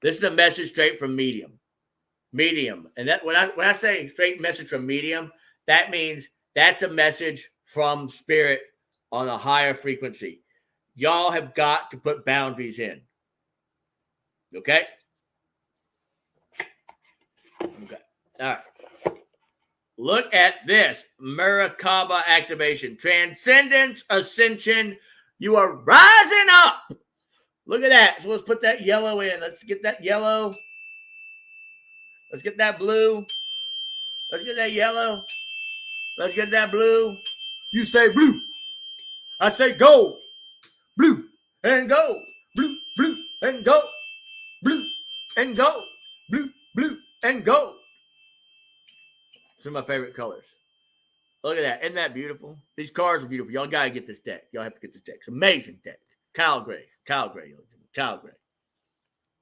This is a message straight from medium. Medium. And that when I say straight message from medium, that means that's a message from spirit on a higher frequency. Y'all have got to put boundaries in. Okay? Okay. All right. Look at this. Merkaba activation. Transcendence, ascension. You are rising up. Look at that. So let's put that yellow in. Let's get that yellow. Let's get that blue. Let's get that yellow. Let's get that blue. You say blue. I say gold. Blue and gold. Blue, blue and gold. Blue and gold. Blue, blue and gold. These are my favorite colors. Look at that. Isn't that beautiful? These cards are beautiful. Y'all got to get this deck. Y'all have to get this deck. It's an amazing deck. Kyle Gray. Kyle Gray. Kyle Gray.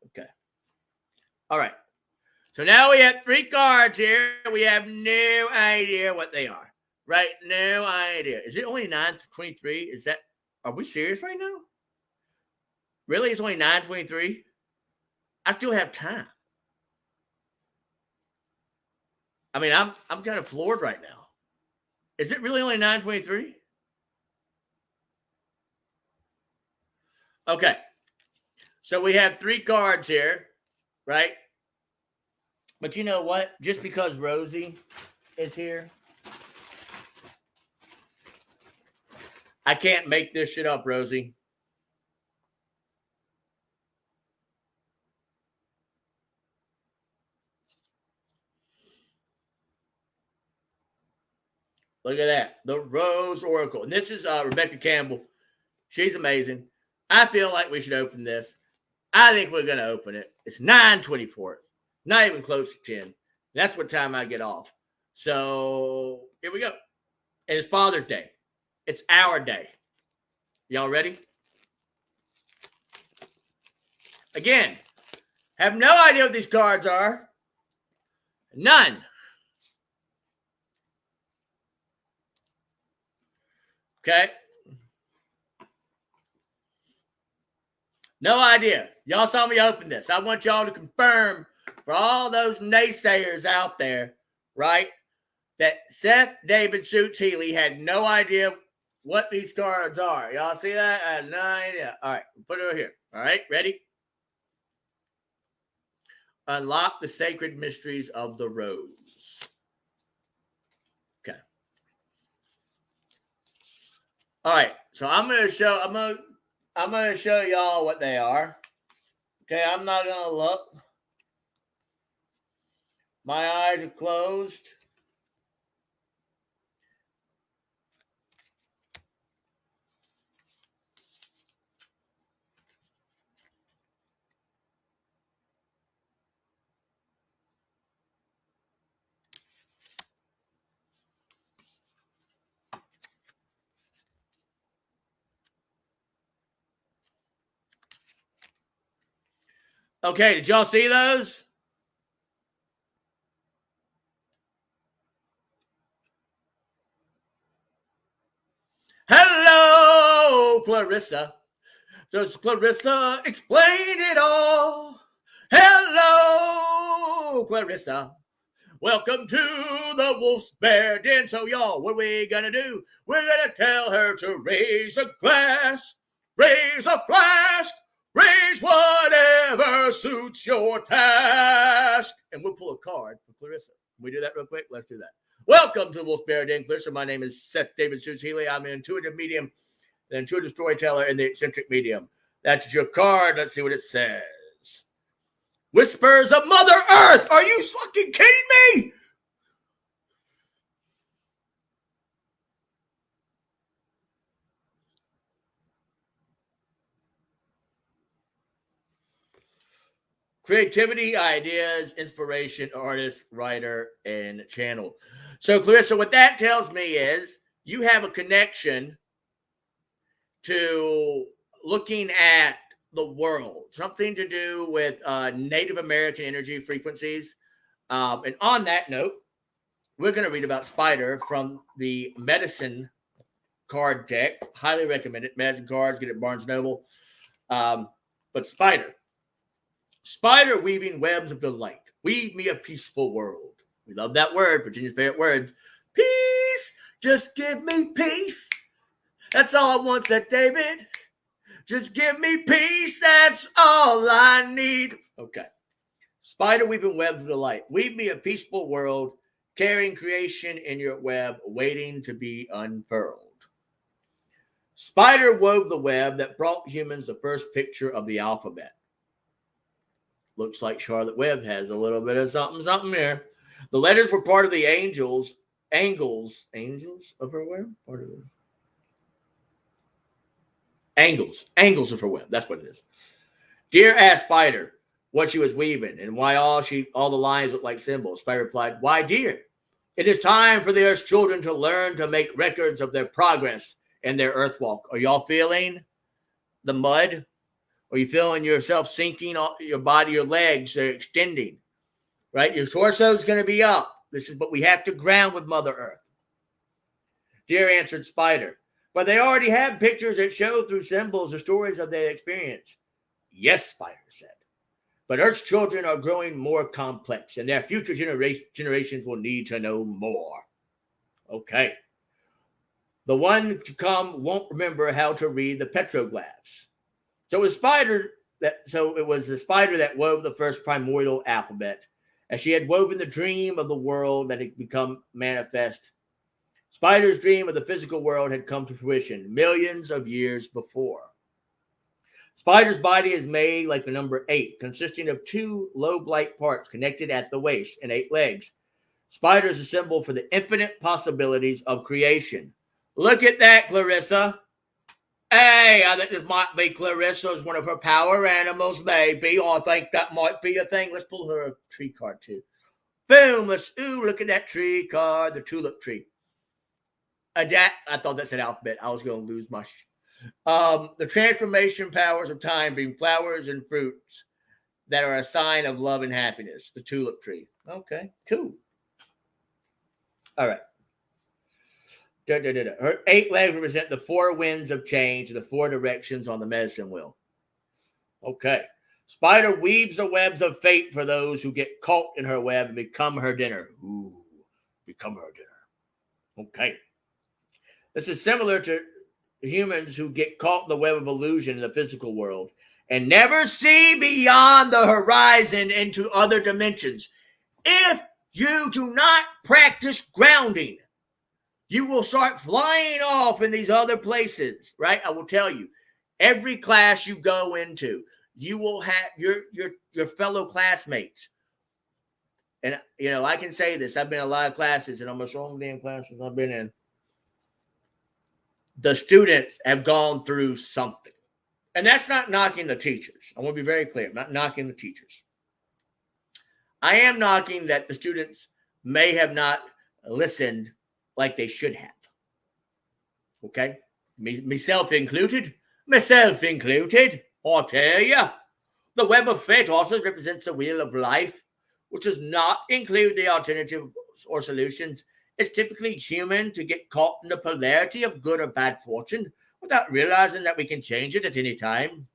Okay. All right. So now we have 3 cards here. We have no idea what they are. Right? No idea. Is it only 9:23? Is that, are we serious right now? Really? It's only 9:23? I still have time. I mean, I'm kind of floored right now. Is it really only 9:23? Okay. So we have 3 cards here, right? But you know what? Just because Rosie is here, I can't make this shit up, Rosie. Look at that. The Rose Oracle. And this is Rebecca Campbell. She's amazing. I feel like we should open this. I think we're going to open it. It's 9:24. Not even close to 10. That's what time I get off. So here we go. And it's Father's Day. It's our day. Y'all ready? Again, have no idea what these cards are. None. Okay. No idea. Y'all saw me open this. I want y'all to confirm for all those naysayers out there, right, that Seth David Suits Healy had no idea what these cards are. Y'all see that? I had no idea. All right, put it over here. All right, ready? Unlock the sacred mysteries of the rose. Okay. All right, so I'm gonna show y'all what they are. Okay, I'm not gonna look. My eyes are closed. Okay, did y'all see those? Hello, Clarissa. Does Clarissa explain it all? Hello, Clarissa. Welcome to the Wolf's Bear Den. So, y'all, what are we going to do? We're going to tell her to raise a glass, raise a flask, raise whatever suits your task. And we'll pull a card for Clarissa. Can we do that real quick? Let's do that. Welcome to the Wolf's Bear Den, Clarissa. My name is Seth David Suits Healy. I'm an intuitive medium, an intuitive storyteller, and the eccentric medium. That's your card. Let's see what it says. Whispers of Mother Earth. Are you fucking kidding me? Creativity, ideas, inspiration, artist, writer, and channel. So, Clarissa, what that tells me is you have a connection to looking at the world, something to do with Native American energy frequencies. And on that note, we're going to read about Spider from the Medicine card deck. Highly recommend it. Medicine cards, get it at Barnes Noble. But Spider weaving webs of delight. Weave me a peaceful world. We love that word. Virginia's favorite words. Peace. Just give me peace. That's all I want, said David. Just give me peace. That's all I need. Okay. Spider weaving webs of delight. Weave me a peaceful world, carrying creation in your web, waiting to be unfurled. Spider wove the web that brought humans the first picture of the alphabet. Looks like Charlotte Webb has a little bit of something there. The letters were part of the angels of her web? Part of it. Angles of her web. That's what it is. Dear asked Spider what she was weaving and why all the lines look like symbols. Spider replied, why, dear, it is time for the Earth's children to learn to make records of their progress in their earth walk. Are y'all feeling the mud? Are you feeling yourself sinking? Your body, your legs are extending, right? Your torso is going to be up. This is what we have to ground with Mother Earth. Dear answered Spider, but they already have pictures that show through symbols the stories of their experience. Yes, Spider said, but Earth's children are growing more complex and their future generations will need to know more. Okay. The one to come won't remember how to read the petroglyphs. So it was the spider that wove the first primordial alphabet, as she had woven the dream of the world that had become manifest. Spider's dream of the physical world had come to fruition millions of years before. Spider's body is made like the number 8, consisting of 2 lobe-like parts connected at the waist and 8 legs. Spider is a symbol for the infinite possibilities of creation. Look at that, Clarissa. Hey, I think this might be Clarissa as one of her power animals, maybe. Oh, I think that might be a thing. Let's pull her a tree card, too. Boom. Look at that tree card, the tulip tree. I thought that's an alphabet. I was going to lose my the transformation powers of time being flowers and fruits that are a sign of love and happiness. The tulip tree. Okay, cool. All right. Her 8 legs represent the 4 winds of change and the 4 directions on the medicine wheel. Okay. Spider weaves the webs of fate for those who get caught in her web and become her dinner. Ooh, become her dinner. Okay. This is similar to humans who get caught in the web of illusion in the physical world and never see beyond the horizon into other dimensions. If you do not practice grounding, you will start flying off in these other places, right? I will tell you, every class you go into, you will have your fellow classmates. And, I can say this. I've been in a lot of classes, and almost all the damn classes I've been in, the students have gone through something. And that's not knocking the teachers. I want to be very clear. I'm not knocking the teachers. I am knocking that the students may have not listened like they should have. Okay? Myself included. I'll tell you. The web of fate also represents the wheel of life, which does not include the alternatives or solutions. It's typically human to get caught in the polarity of good or bad fortune without realizing that we can change it at any time.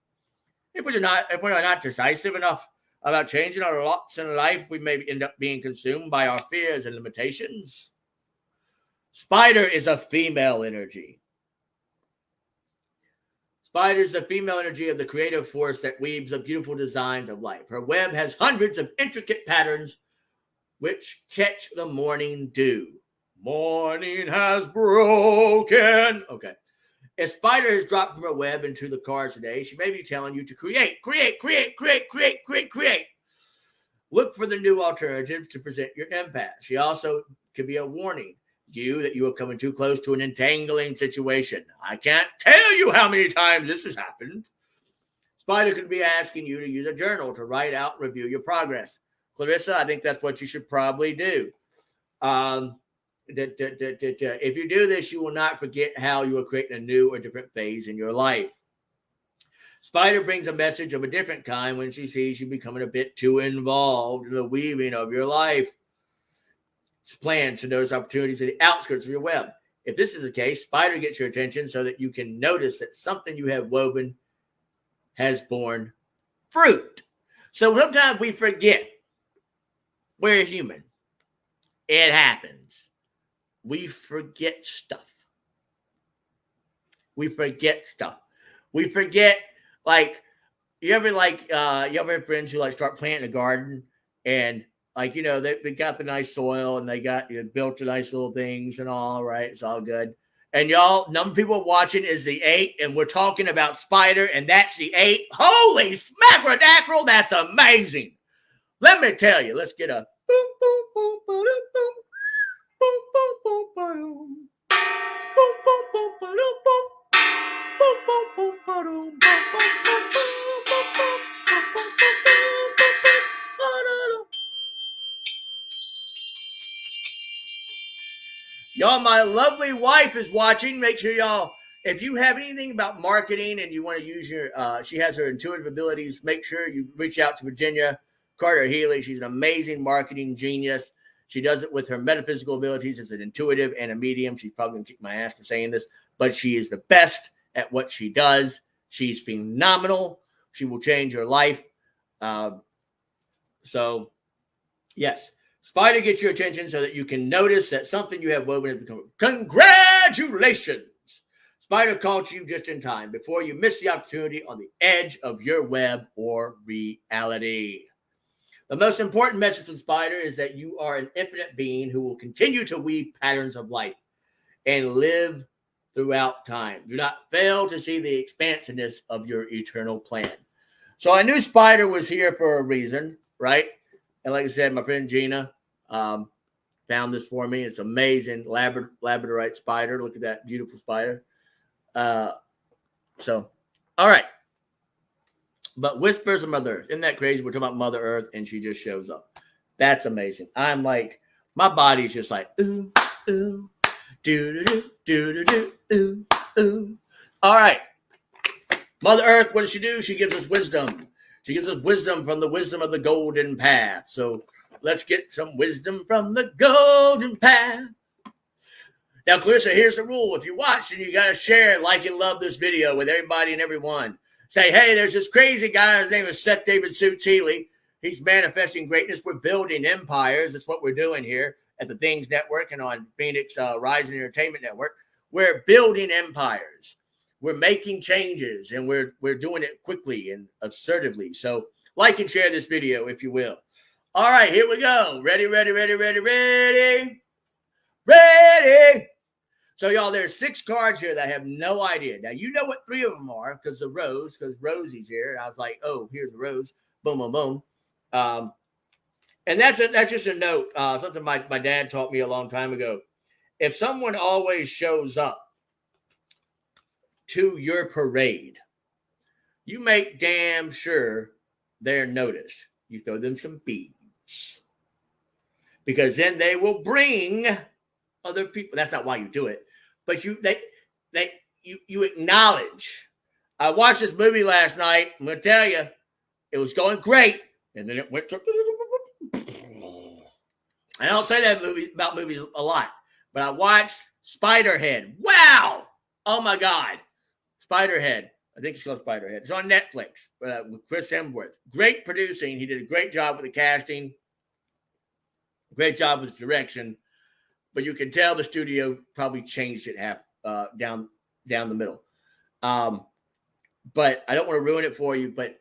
If we're not decisive enough about changing our lots in life. We may end up being consumed by our fears and limitations. Spider is a female energy. Spider is the female energy of the creative force that weaves the beautiful designs of life. Her web has hundreds of intricate patterns which catch the morning dew. Morning has broken. Okay. If Spider has dropped from her web into the cards today, she may be telling you to create. Look for the new alternatives to present your empath. She also could be a warning that you are coming too close to an entangling situation. I can't tell you how many times this has happened. Spider could be asking you to use a journal to write out and review your progress. Clarissa, I think that's what you should probably do. If you do this, you will not forget how you are creating a new or different phase in your life. Spider brings a message of a different kind when she sees you becoming a bit too involved in the weaving of your life. It's planned to notice opportunities at the outskirts of your web. If this is the case, Spider gets your attention so that you can notice that something you have woven has borne fruit. So sometimes we forget. We're human. It happens. We forget stuff. We forget, you ever have friends who start planting a garden and they got the nice soil and they built the nice little things and all, right? It's all good. And y'all, number of people watching is the 8, and we're talking about Spider, and that's the 8. Holy smackeradackle, that's amazing. Let me tell you, let's get a boom, boom, boom, boom, boom, boom, boom, boom, boom, boom, boom, boom, boom, boom. Y'all, my lovely wife is watching. Make sure y'all, if you have anything about marketing and you want to use she has her intuitive abilities, make sure you reach out to Virginia Carter Healy. She's an amazing marketing genius. She does it with her metaphysical abilities as an intuitive and a medium. She's probably going to kick my ass for saying this, but she is the best at what she does. She's phenomenal. She will change your life. So, yes. Spider gets your attention so that you can notice that something you have woven has become. Congratulations! Spider caught you just in time before you miss the opportunity on the edge of your web or reality. The most important message from Spider is that you are an infinite being who will continue to weave patterns of life and live throughout time. Do not fail to see the expansiveness of your eternal plan. So I knew Spider was here for a reason, right? And like I said, my friend Gina found this for me. It's amazing. Labradorite spider. Look at that beautiful spider. So, all right. But whispers of Mother Earth. Isn't that crazy? We're talking about Mother Earth and she just shows up. That's amazing. I'm like, my body's just like, ooh, ooh, do. Ooh. All right. Mother Earth, what does she do? She gives us wisdom. She gives us wisdom from the wisdom of the golden path. So let's get some wisdom from the golden path. Now, Clarissa, here's the rule. If you watch, then you got to share, like, and love this video with everybody and everyone. Say, hey, there's this crazy guy. His name is Seth David Suits Healy. He's manifesting greatness. We're building empires. That's what we're doing here at the Things Network and on Phoenix Rising Entertainment Network. We're building empires. We're making changes, and we're doing it quickly and assertively. So like and share this video, if you will. All right, here we go. Ready. So, y'all, there's 6 cards here that I have no idea. Now, you know what 3 of them are because Rosie's here. I was like, oh, here's the Rose. Boom, boom, boom. And that's just a note, something my dad taught me a long time ago. If someone always shows up to your parade, you make damn sure they're noticed. You throw them some beads because then they will bring other people. That's not why you do it, but you acknowledge. I watched this movie last night. I'm going to tell you, it was going great, and then it went to. I don't say that about movies a lot, but I watched Spiderhead. Wow! Oh my God, Spiderhead. I think it's called Spiderhead. It's on Netflix with Chris Hemsworth. Great producing. He did a great job with the casting. Great job with the direction. But you can tell the studio probably changed it half down the middle. But I don't want to ruin it for you. But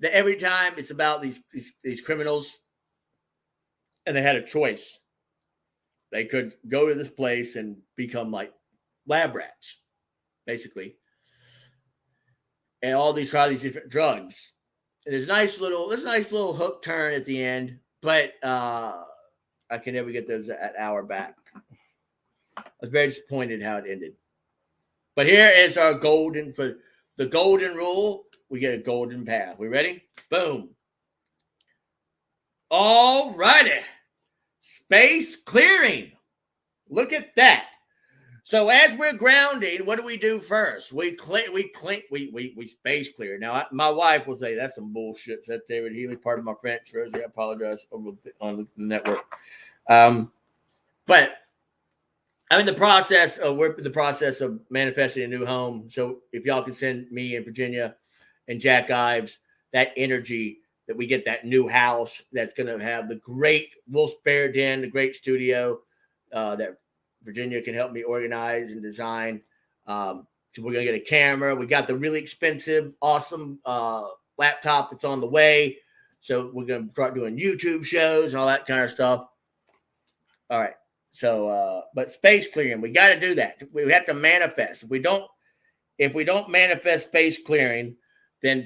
every time it's about these criminals, and they had a choice. They could go to this place and become like lab rats, basically. And all these try these different drugs. And there's a nice little hook turn at the end, but I can never get those that hour back. I was very disappointed how it ended. But here is our golden rule. We get a golden path. We ready? Boom. All righty. Space clearing. Look at that. So as we're grounding, what do we do first? We space clear. Now, my wife will say that's some bullshit. That's David Healy, part of my French. Rosie, I apologize on the network. But I'm in the process of manifesting a new home. So if y'all can send me and Virginia and Jack Ives that energy that we get that new house that's going to have the great Wolf's Bear Den, the great studio that Virginia can help me organize and design. So we're going to get a camera. We got the really expensive, awesome laptop that's on the way. So we're going to start doing YouTube shows and all that kind of stuff. All right. So, but space clearing, we got to do that. We have to manifest. If we don't manifest space clearing, then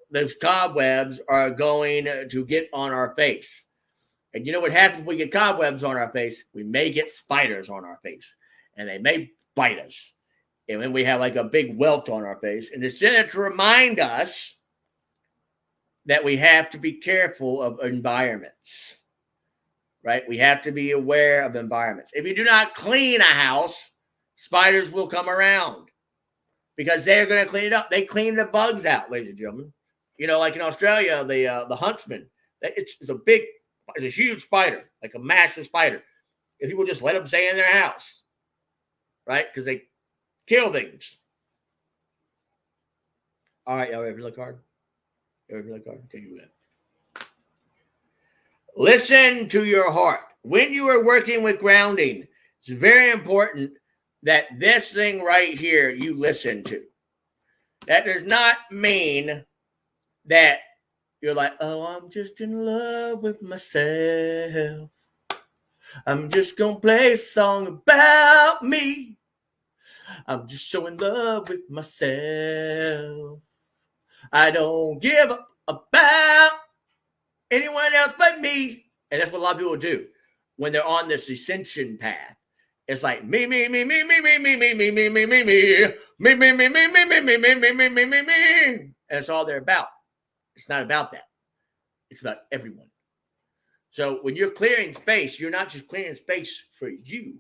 those cobwebs are going to get on our face. And you know what happens when we get cobwebs on our face? We may get spiders on our face, and they may bite us. And then we have like a big welt on our face. And it's just to remind us that we have to be careful of environments, right? We have to be aware of environments. If you do not clean a house, spiders will come around because they're going to clean it up. They clean the bugs out, ladies and gentlemen. You know, like in Australia, the huntsman, it's a huge spider, like a massive spider. If people just let them stay in their house, right? Because they kill things. All right, y'all ready for the card? Okay, you go. Listen to your heart. When you are working with grounding, it's very important that this thing right here you listen to. That does not mean that you're like, oh, I'm just in love with myself. I'm just going to play a song about me. I'm just so in love with myself. I don't give up about anyone else but me. And that's what a lot of people do when they're on this ascension path. It's like me. And that's all they're about. It's not about that. It's about everyone. So when you're clearing space, you're not just clearing space for you.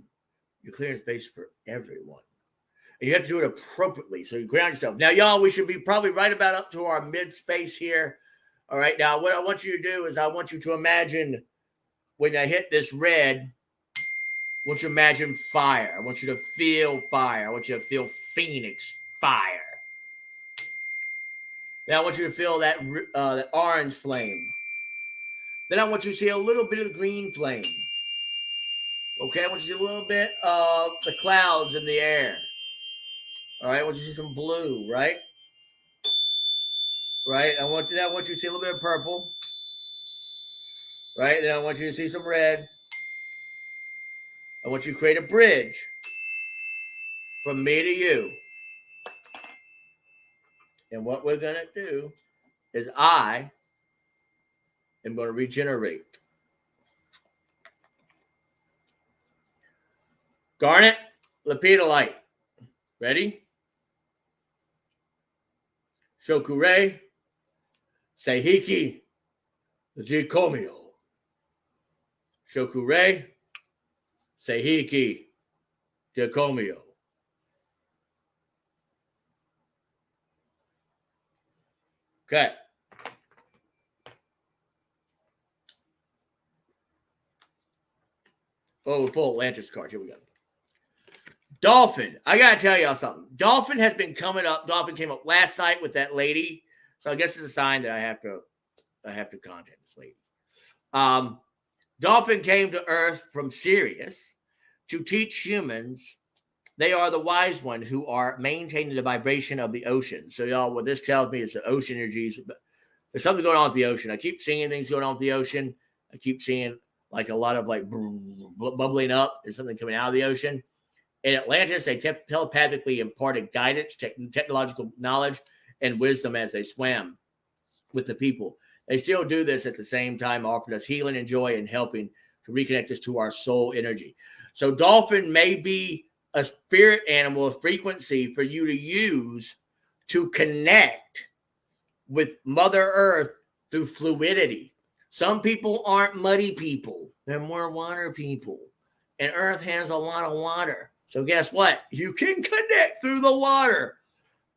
You're clearing space for everyone. And you have to do it appropriately. So you ground yourself. Now, y'all, we should be probably right about up to our mid space here. All right. Now, what I want you to do is I want you to imagine when I hit this red, I want you to imagine fire. I want you to feel fire. I want you to feel Phoenix fire. Now, I want you to feel that orange flame. Then I want you to see a little bit of green flame. Okay, I want you to see a little bit of the clouds in the air. All right, I want you to see some blue, right? Right, I want you to see a little bit of purple. Right, then I want you to see some red. I want you to create a bridge from me to you. And what we're going to do is I am going to regenerate. Garnet, lepidolite. Ready? Shokure, Seihiki, Jikomio. Shokure, Seihiki, Jikomio. Okay. Oh, we'll pull Atlantis card. Here we go. Dolphin. I got to tell y'all something. Dolphin has been coming up. Dolphin came up last night with that lady. So I guess it's a sign that I have to contact this lady. Dolphin came to Earth from Sirius to teach humans they are the wise ones who are maintaining the vibration of the ocean. So, y'all, what this tells me is the ocean energies. There's something going on with the ocean. I keep seeing things going on with the ocean. I keep seeing like a lot of like bubbling up. There's something coming out of the ocean. In Atlantis, they telepathically imparted guidance, technological knowledge, and wisdom as they swam with the people. They still do this at the same time, offering us healing and joy and helping to reconnect us to our soul energy. So dolphin may be a spirit animal, a frequency for you to use to connect with Mother Earth through fluidity. Some people aren't muddy people. They're more water people. And Earth has a lot of water. So guess what? You can connect through the water.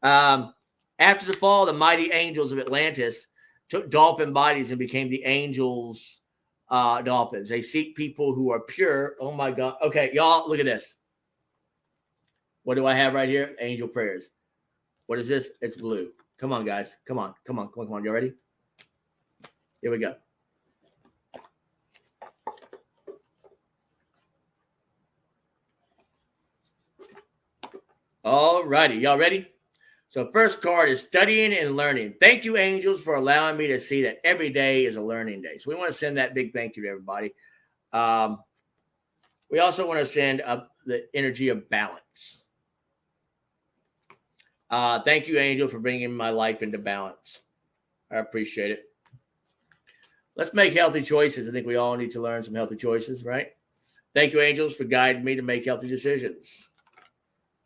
After the fall, the mighty angels of Atlantis took dolphin bodies and became the angels dolphins. They seek people who are pure. Oh, my God. Okay, y'all, look at this. What do I have right here? Angel prayers. What is this? It's blue. Come on, guys. Come on. You ready? Here we go. All righty. Y'all ready? So first card is studying and learning. Thank you, angels, for allowing me to see that every day is a learning day. So we want to send that big thank you to everybody. We also want to send up the energy of balance. Thank you, angel, for bringing my life into balance. I appreciate it. Let's make healthy choices. I think we all need to learn some healthy choices, right? Thank you, angels, for guiding me to make healthy decisions.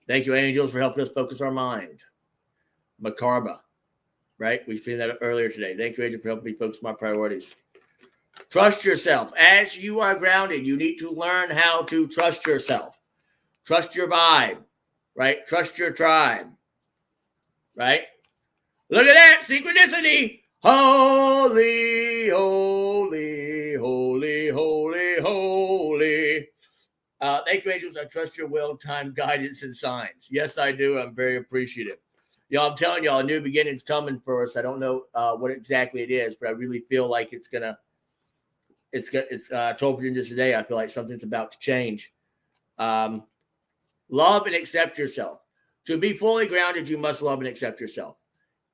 Thank you, angels, for helping us focus our mind. Macarba, right? We've seen that earlier today. Thank you, angel, for helping me focus my priorities. Trust yourself. As you are grounded, you need to learn how to trust yourself. Trust your vibe, right? Trust your tribe, right? Look at that, synchronicity. Holy, holy, holy, holy, holy. Thank you, angels. I trust your will, time, guidance, and signs. Yes, I do. I'm very appreciative. Y'all, I'm telling y'all, a new beginning's coming for us. I don't know what exactly it is, but I really feel like it's 12 just today. I feel like something's about to change. Love and accept yourself. To be fully grounded, you must love and accept yourself.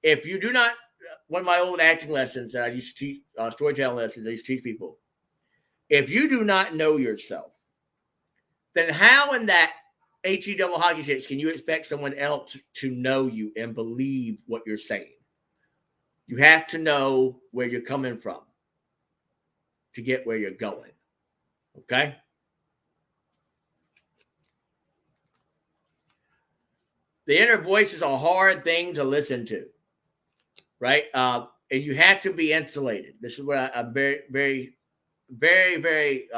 If you do not, one of my old acting lessons that I used to teach, storytelling lessons, I used to teach people. If you do not know yourself, then how in that HE double hockey sticks can you expect someone else to know you and believe what you're saying? You have to know where you're coming from to get where you're going. Okay? The inner voice is a hard thing to listen to, right? And you have to be insulated. This is what I'm very, very, very, very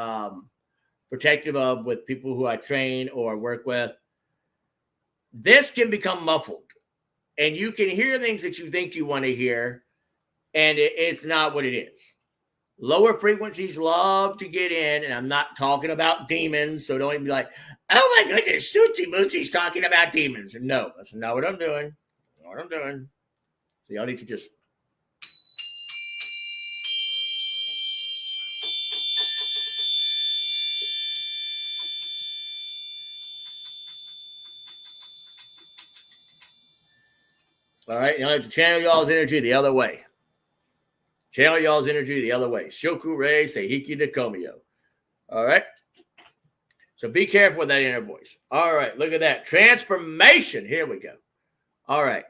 protective of with people who I train or work with. This can become muffled, and you can hear things that you think you want to hear, and it's not what it is. Lower frequencies love to get in, and I'm not talking about demons, so don't even be like, oh my goodness, Suchi Moochie's talking about demons. No, that's not what I'm doing. That's not what I'm doing. So y'all need to just... All right, you have to channel y'all's energy the other way. Channel y'all's energy the other way. Shoku Rei Seihiki Nakomio. All right. So be careful with that inner voice. All right, look at that. Transformation. Here we go. All right.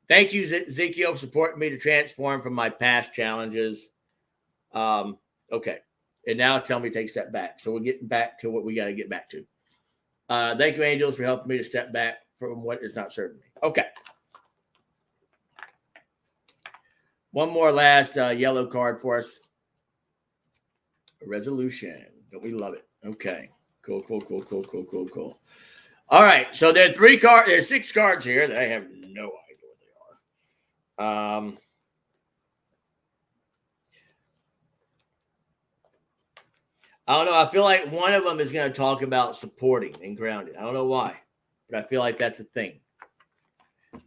Thank you, Ezekiel, for supporting me to transform from my past challenges. Okay. And now tell me to take a step back. So we're getting back to what we got to get back to. Thank you, angels, for helping me to step back from what is not serving me. Okay. One more last yellow card for us. A resolution. Don't we love it? Okay. Cool. All right. So there are there's 6 cards here that I have no idea what they are. I don't know. I feel like one of them is going to talk about supporting and grounding. I don't know why, but I feel like that's a thing.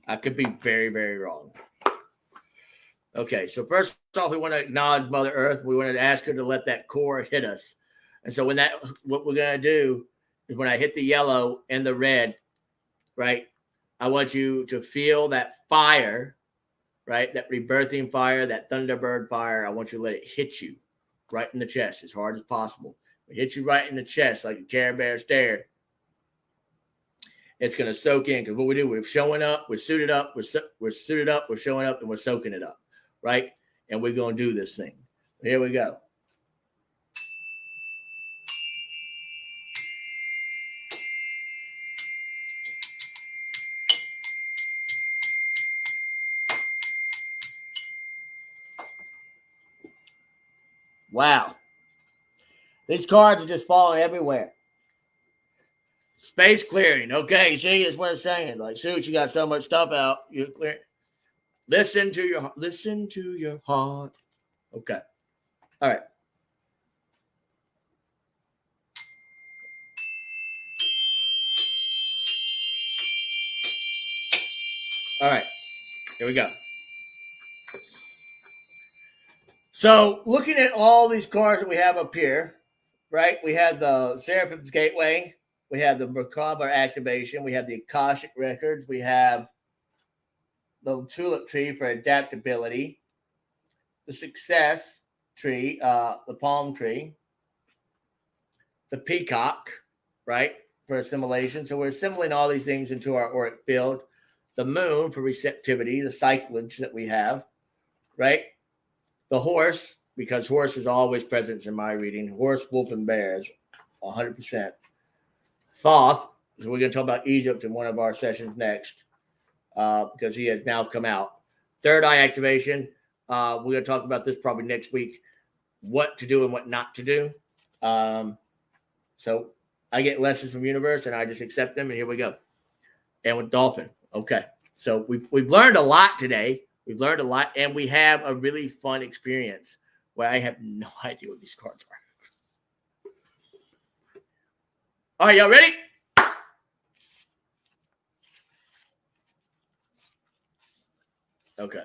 I could be very, very wrong. Okay, so first off, we want to acknowledge Mother Earth. We want to ask her to let that core hit us. And so what we're going to do is when I hit the yellow and the red, right, I want you to feel that fire, right, that rebirthing fire, that Thunderbird fire. I want you to let it hit you right in the chest as hard as possible. It hits you right in the chest like a Care Bear stare. It's going to soak in because what we do, we're showing up, we're suited up, we're suited up, we're showing up, and we're soaking it up, right? And we're going to do this thing. Here we go. Wow. These cards are just falling everywhere. Space clearing. Okay, see, that's what it's saying. Like, shoot, you got so much stuff out. You clear. Listen to your heart. Okay. All right. All right. Here we go. So, looking at all these cards that we have up here, right? We have the Seraphim's Gateway. We have the Macabre Activation. We have the Akashic Records. We have the Tulip Tree for adaptability. The Success Tree, the Palm Tree. The Peacock, right? For assimilation. So we're assimilating all these things into our auric field. The Moon for receptivity, the cyclage that we have, right? The Horse, because horse is always present in my reading. Horse, wolf, and bears, 100%. Thoth, so we're going to talk about Egypt in one of our sessions next, because he has now come out. Third eye activation, we're going to talk about this probably next week, what to do and what not to do. So I get lessons from universe and I just accept them, and here we go. And with dolphin. Okay. So we've learned a lot today. We've learned a lot, and we have a really fun experience where I have no idea what these cards are. All right, y'all ready? Okay.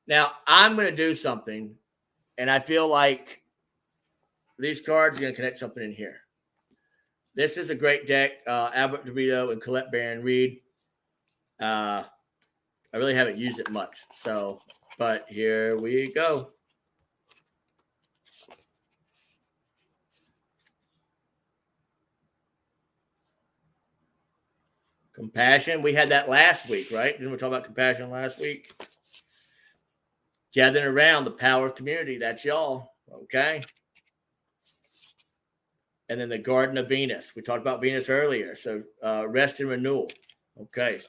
Now, I'm going to do something, and I feel like these cards are going to connect something in here. This is a great deck. Albert DeVito and Colette Baron Reed. I really haven't used it much. So, but here we go. Compassion. We had that last week, right? Didn't we talk about compassion last week? Gathering around the power community. That's y'all. Okay. And then the Garden of Venus. We talked about Venus earlier. So rest and renewal. Okay.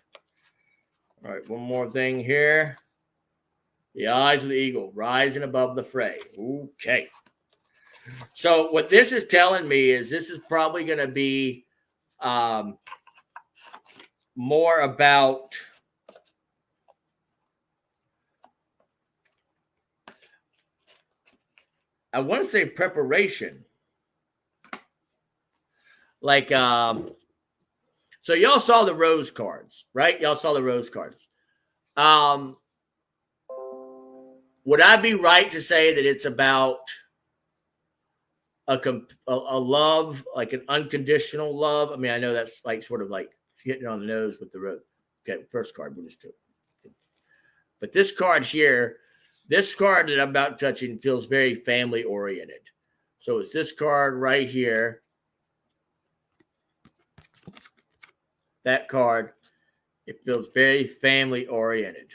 All right. One more thing here. The eyes of the eagle rising above the fray. Okay. So what this is telling me is this is probably going to be more about I want to say preparation. Like, so y'all saw the rose cards, right? Y'all saw the rose cards. Would I be right to say that it's about a love, like an unconditional love? I mean, I know that's like sort of like hitting on the nose with the rose. Okay, first card, we'll just do it. But this card here, this card that I'm about touching feels very family oriented. So it's this card right here. That card, it feels very family oriented.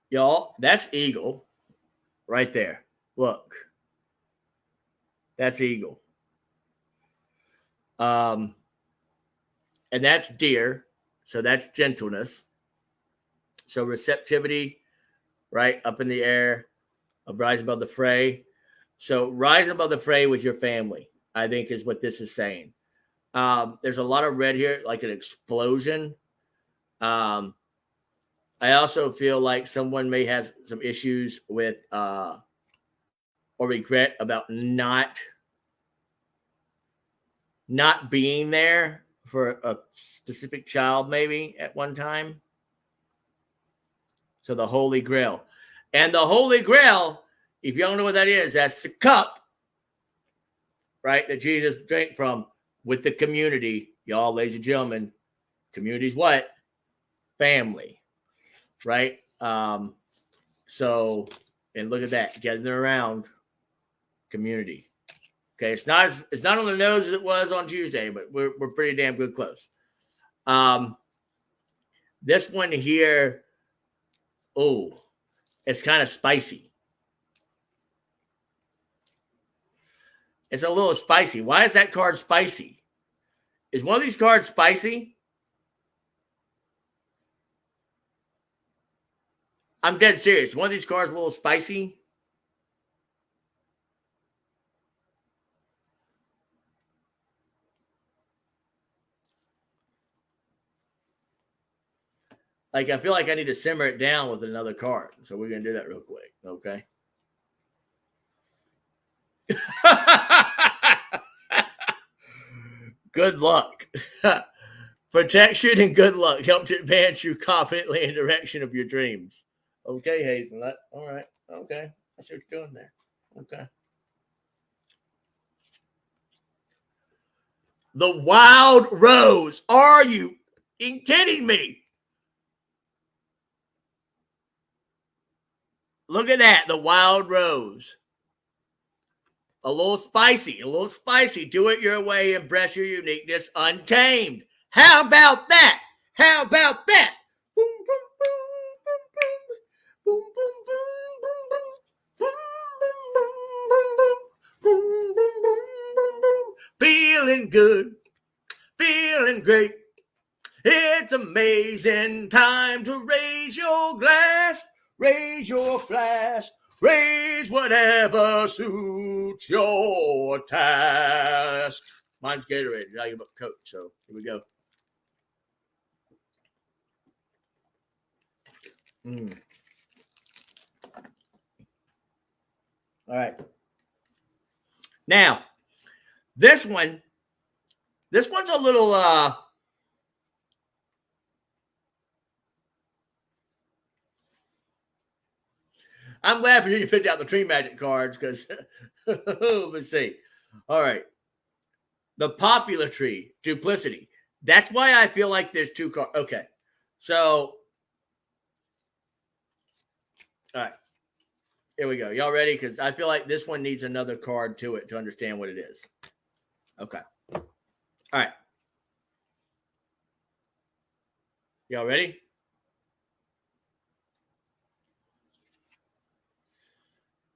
Y'all, that's eagle right there. Look. That's eagle. And that's deer. So that's gentleness. So receptivity, right? Up in the air, rise above the fray. So rise above the fray with your family. I think is what this is saying. There's a lot of red here, like an explosion. I also feel like someone may have some issues with or regret about not being there for a specific child, maybe at one time. So the Holy Grail. And the Holy Grail, if you don't know what that is, that's the cup, right, that Jesus drank from with the community. Y'all, ladies and gentlemen, community's what? Family, right? So, and look at that, getting around community. Okay, it's not on the nose as it was on Tuesday, but we're pretty damn good close. This one here, oh, it's kind of spicy. It's a little spicy. Why is that card spicy? Is one of these cards spicy? I'm dead serious. One of these cards a little spicy? Like, I feel like I need to simmer it down with another card. So we're going to do that real quick. Okay. Good luck. Protection and good luck help to advance you confidently in the direction of your dreams. Okay, Hazelnut. All right. Okay. I see what you're doing there. Okay. The Wild Rose. Are you kidding me? Look at that. The Wild Rose. A little spicy. Do it your way. Embrace your uniqueness. Untamed. How about that? How about that? Boom, boom, boom, boom, boom, boom, boom, boom, boom, boom, boom, boom, boom, boom, boom. Feeling good. Feeling great. It's amazing time to raise your glass. Raise your flask. Raise whatever suits your task. Mine's Gatorade. I give up Coke, so here we go. All right. Now, this one's a little I'm glad for you picked out the tree magic cards because let's see. All right. The popular tree, duplicity. That's why I feel like there's two cards. Okay. So, all right. Here we go. Y'all ready? Because I feel like this one needs another card to it to understand what it is. Okay. All right. Y'all ready?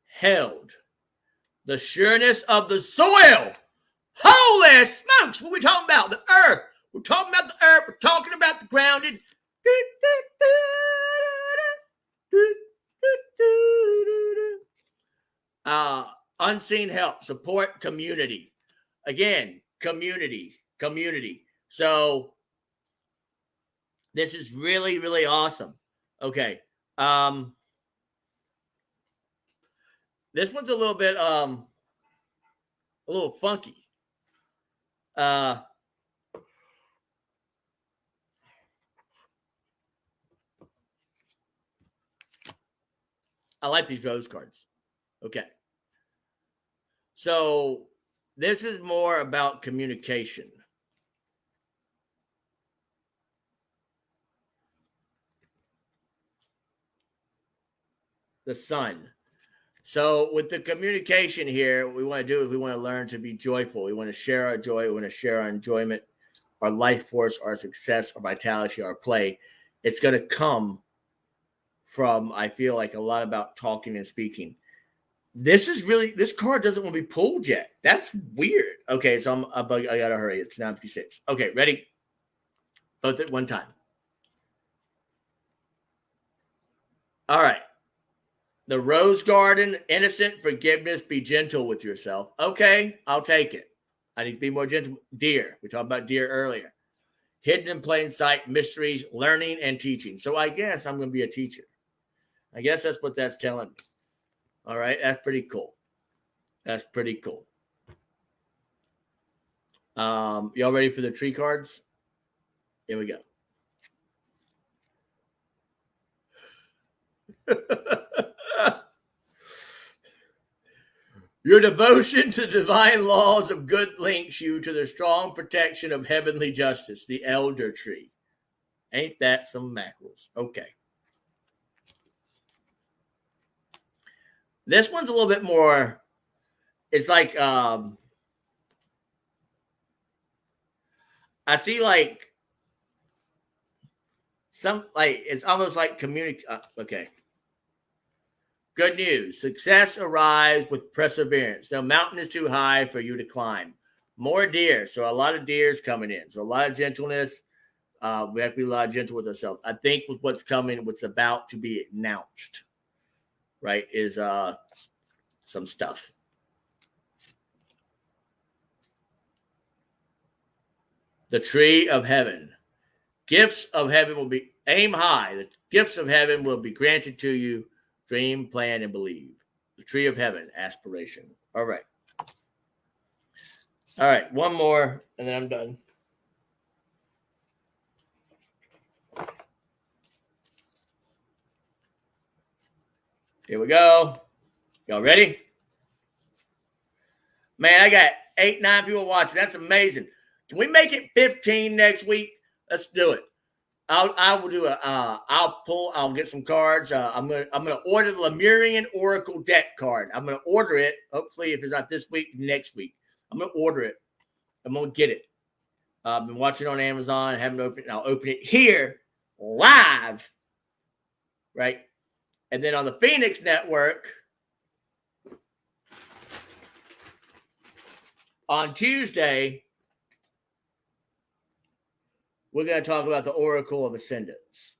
Held. The sureness of the soil. Holy smokes. What are we talking about? The earth. We're talking about the earth. We're talking about the grounded. Unseen help, support, community. Again, community. So this is really, really awesome. Okay. This one's a little bit a little funky. I like these rose cards. Okay. So this is more about communication. The sun. So with the communication here, what we want to do is we want to learn to be joyful. We want to share our joy. We want to share our enjoyment, our life force, our success, our vitality, our play. It's going to come from, I feel like, a lot about talking and speaking. This card doesn't want to be pulled yet. That's weird. Okay, so I got to hurry. It's 9:56. Okay, ready? Both at one time. All right. The Rose Garden, innocent forgiveness, be gentle with yourself. Okay, I'll take it. I need to be more gentle. Deer. We talked about deer earlier. Hidden in plain sight, mysteries, learning, and teaching. So I guess I'm going to be a teacher. I guess that's what that's telling me. All right. That's pretty cool. That's pretty cool. Y'all ready for the tree cards? Here we go. Your devotion to divine laws of good links you to the strong protection of heavenly justice, the elder tree. Ain't that some mackerels? Okay. This one's a little bit more, it's like, I see like some, like, it's almost like okay. Good news. Success arrives with perseverance. No mountain is too high for you to climb. More deer. So a lot of deers coming in. So a lot of gentleness. We have to be a lot gentle with ourselves. I think with what's coming, what's about to be announced, right, is some stuff. The tree of heaven. Gifts of heaven will be, aim high. The gifts of heaven will be granted to you. Dream, plan, and believe. The tree of heaven, aspiration. All right. All right. One more, and then I'm done. Here we go. Y'all ready? Man, I got 8, 9 people watching. That's amazing. Can we make it 15 next week? Let's do it. I'll get some cards. I'm gonna order the Lemurian Oracle deck card. I'm gonna order it. Hopefully, if it's not this week, next week. I'm gonna order it. I'm gonna get it. I've been watching it on Amazon. I haven't opened it. I'll open it here live, right? And then on the Phoenix Network on Tuesday, we're going to talk about the Oracle of Ascendance.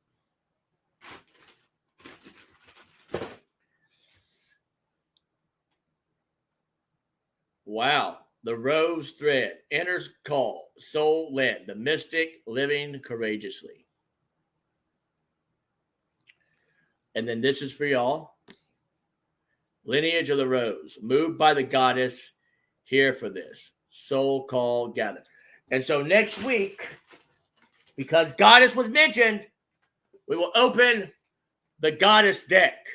Wow. The rose thread, enters call, soul led, the mystic living courageously. And then this is for y'all. Lineage of the rose, moved by the goddess, here for this. Soul call, gather. And so next week, because goddess was mentioned, we will open the goddess deck.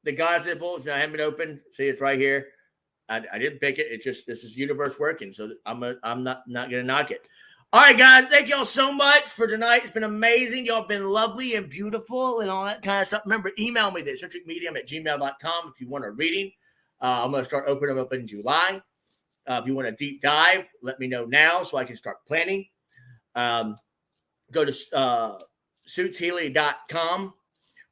The goddess info, I haven't been opened. See, it's right here. I didn't pick it. It's just, this is universe working. So I'm not going to knock it. All right, guys. Thank y'all so much for tonight. It's been amazing. Y'all been lovely and beautiful and all that kind of stuff. Remember, email me at eccentricmedium@gmail.com if you want a reading. I'm going to start opening them up in July. If you want a deep dive, let me know now so I can start planning. Go to suitshealy.com.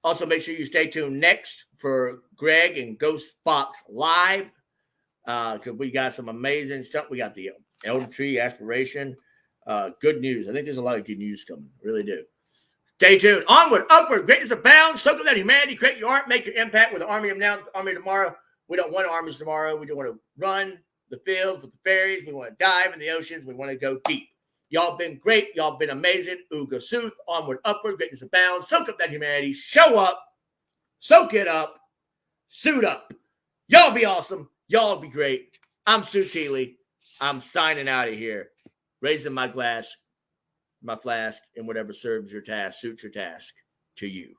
Also, make sure you stay tuned next for Greg and Ghost Box Live, because we got some amazing stuff. We got the Elder Tree Aspiration. Good news. I think there's a lot of good news coming. I really do. Stay tuned. Onward, upward, greatness abounds. Soak up that humanity. Create your art. Make your impact with the army of now, the army of tomorrow. We don't want armies tomorrow. We don't want to run the fields with the fairies. We want to dive in the oceans. We want to go deep. Y'all been great. Y'all been amazing. Uga Sooth. Onward, upward, greatness abounds. Soak up that humanity. Show up. Soak it up. Suit up. Y'all be awesome. Y'all be great. I'm Sue Healy. I'm signing out of here. Raising my glass, my flask, and whatever serves your task, suits your task to you.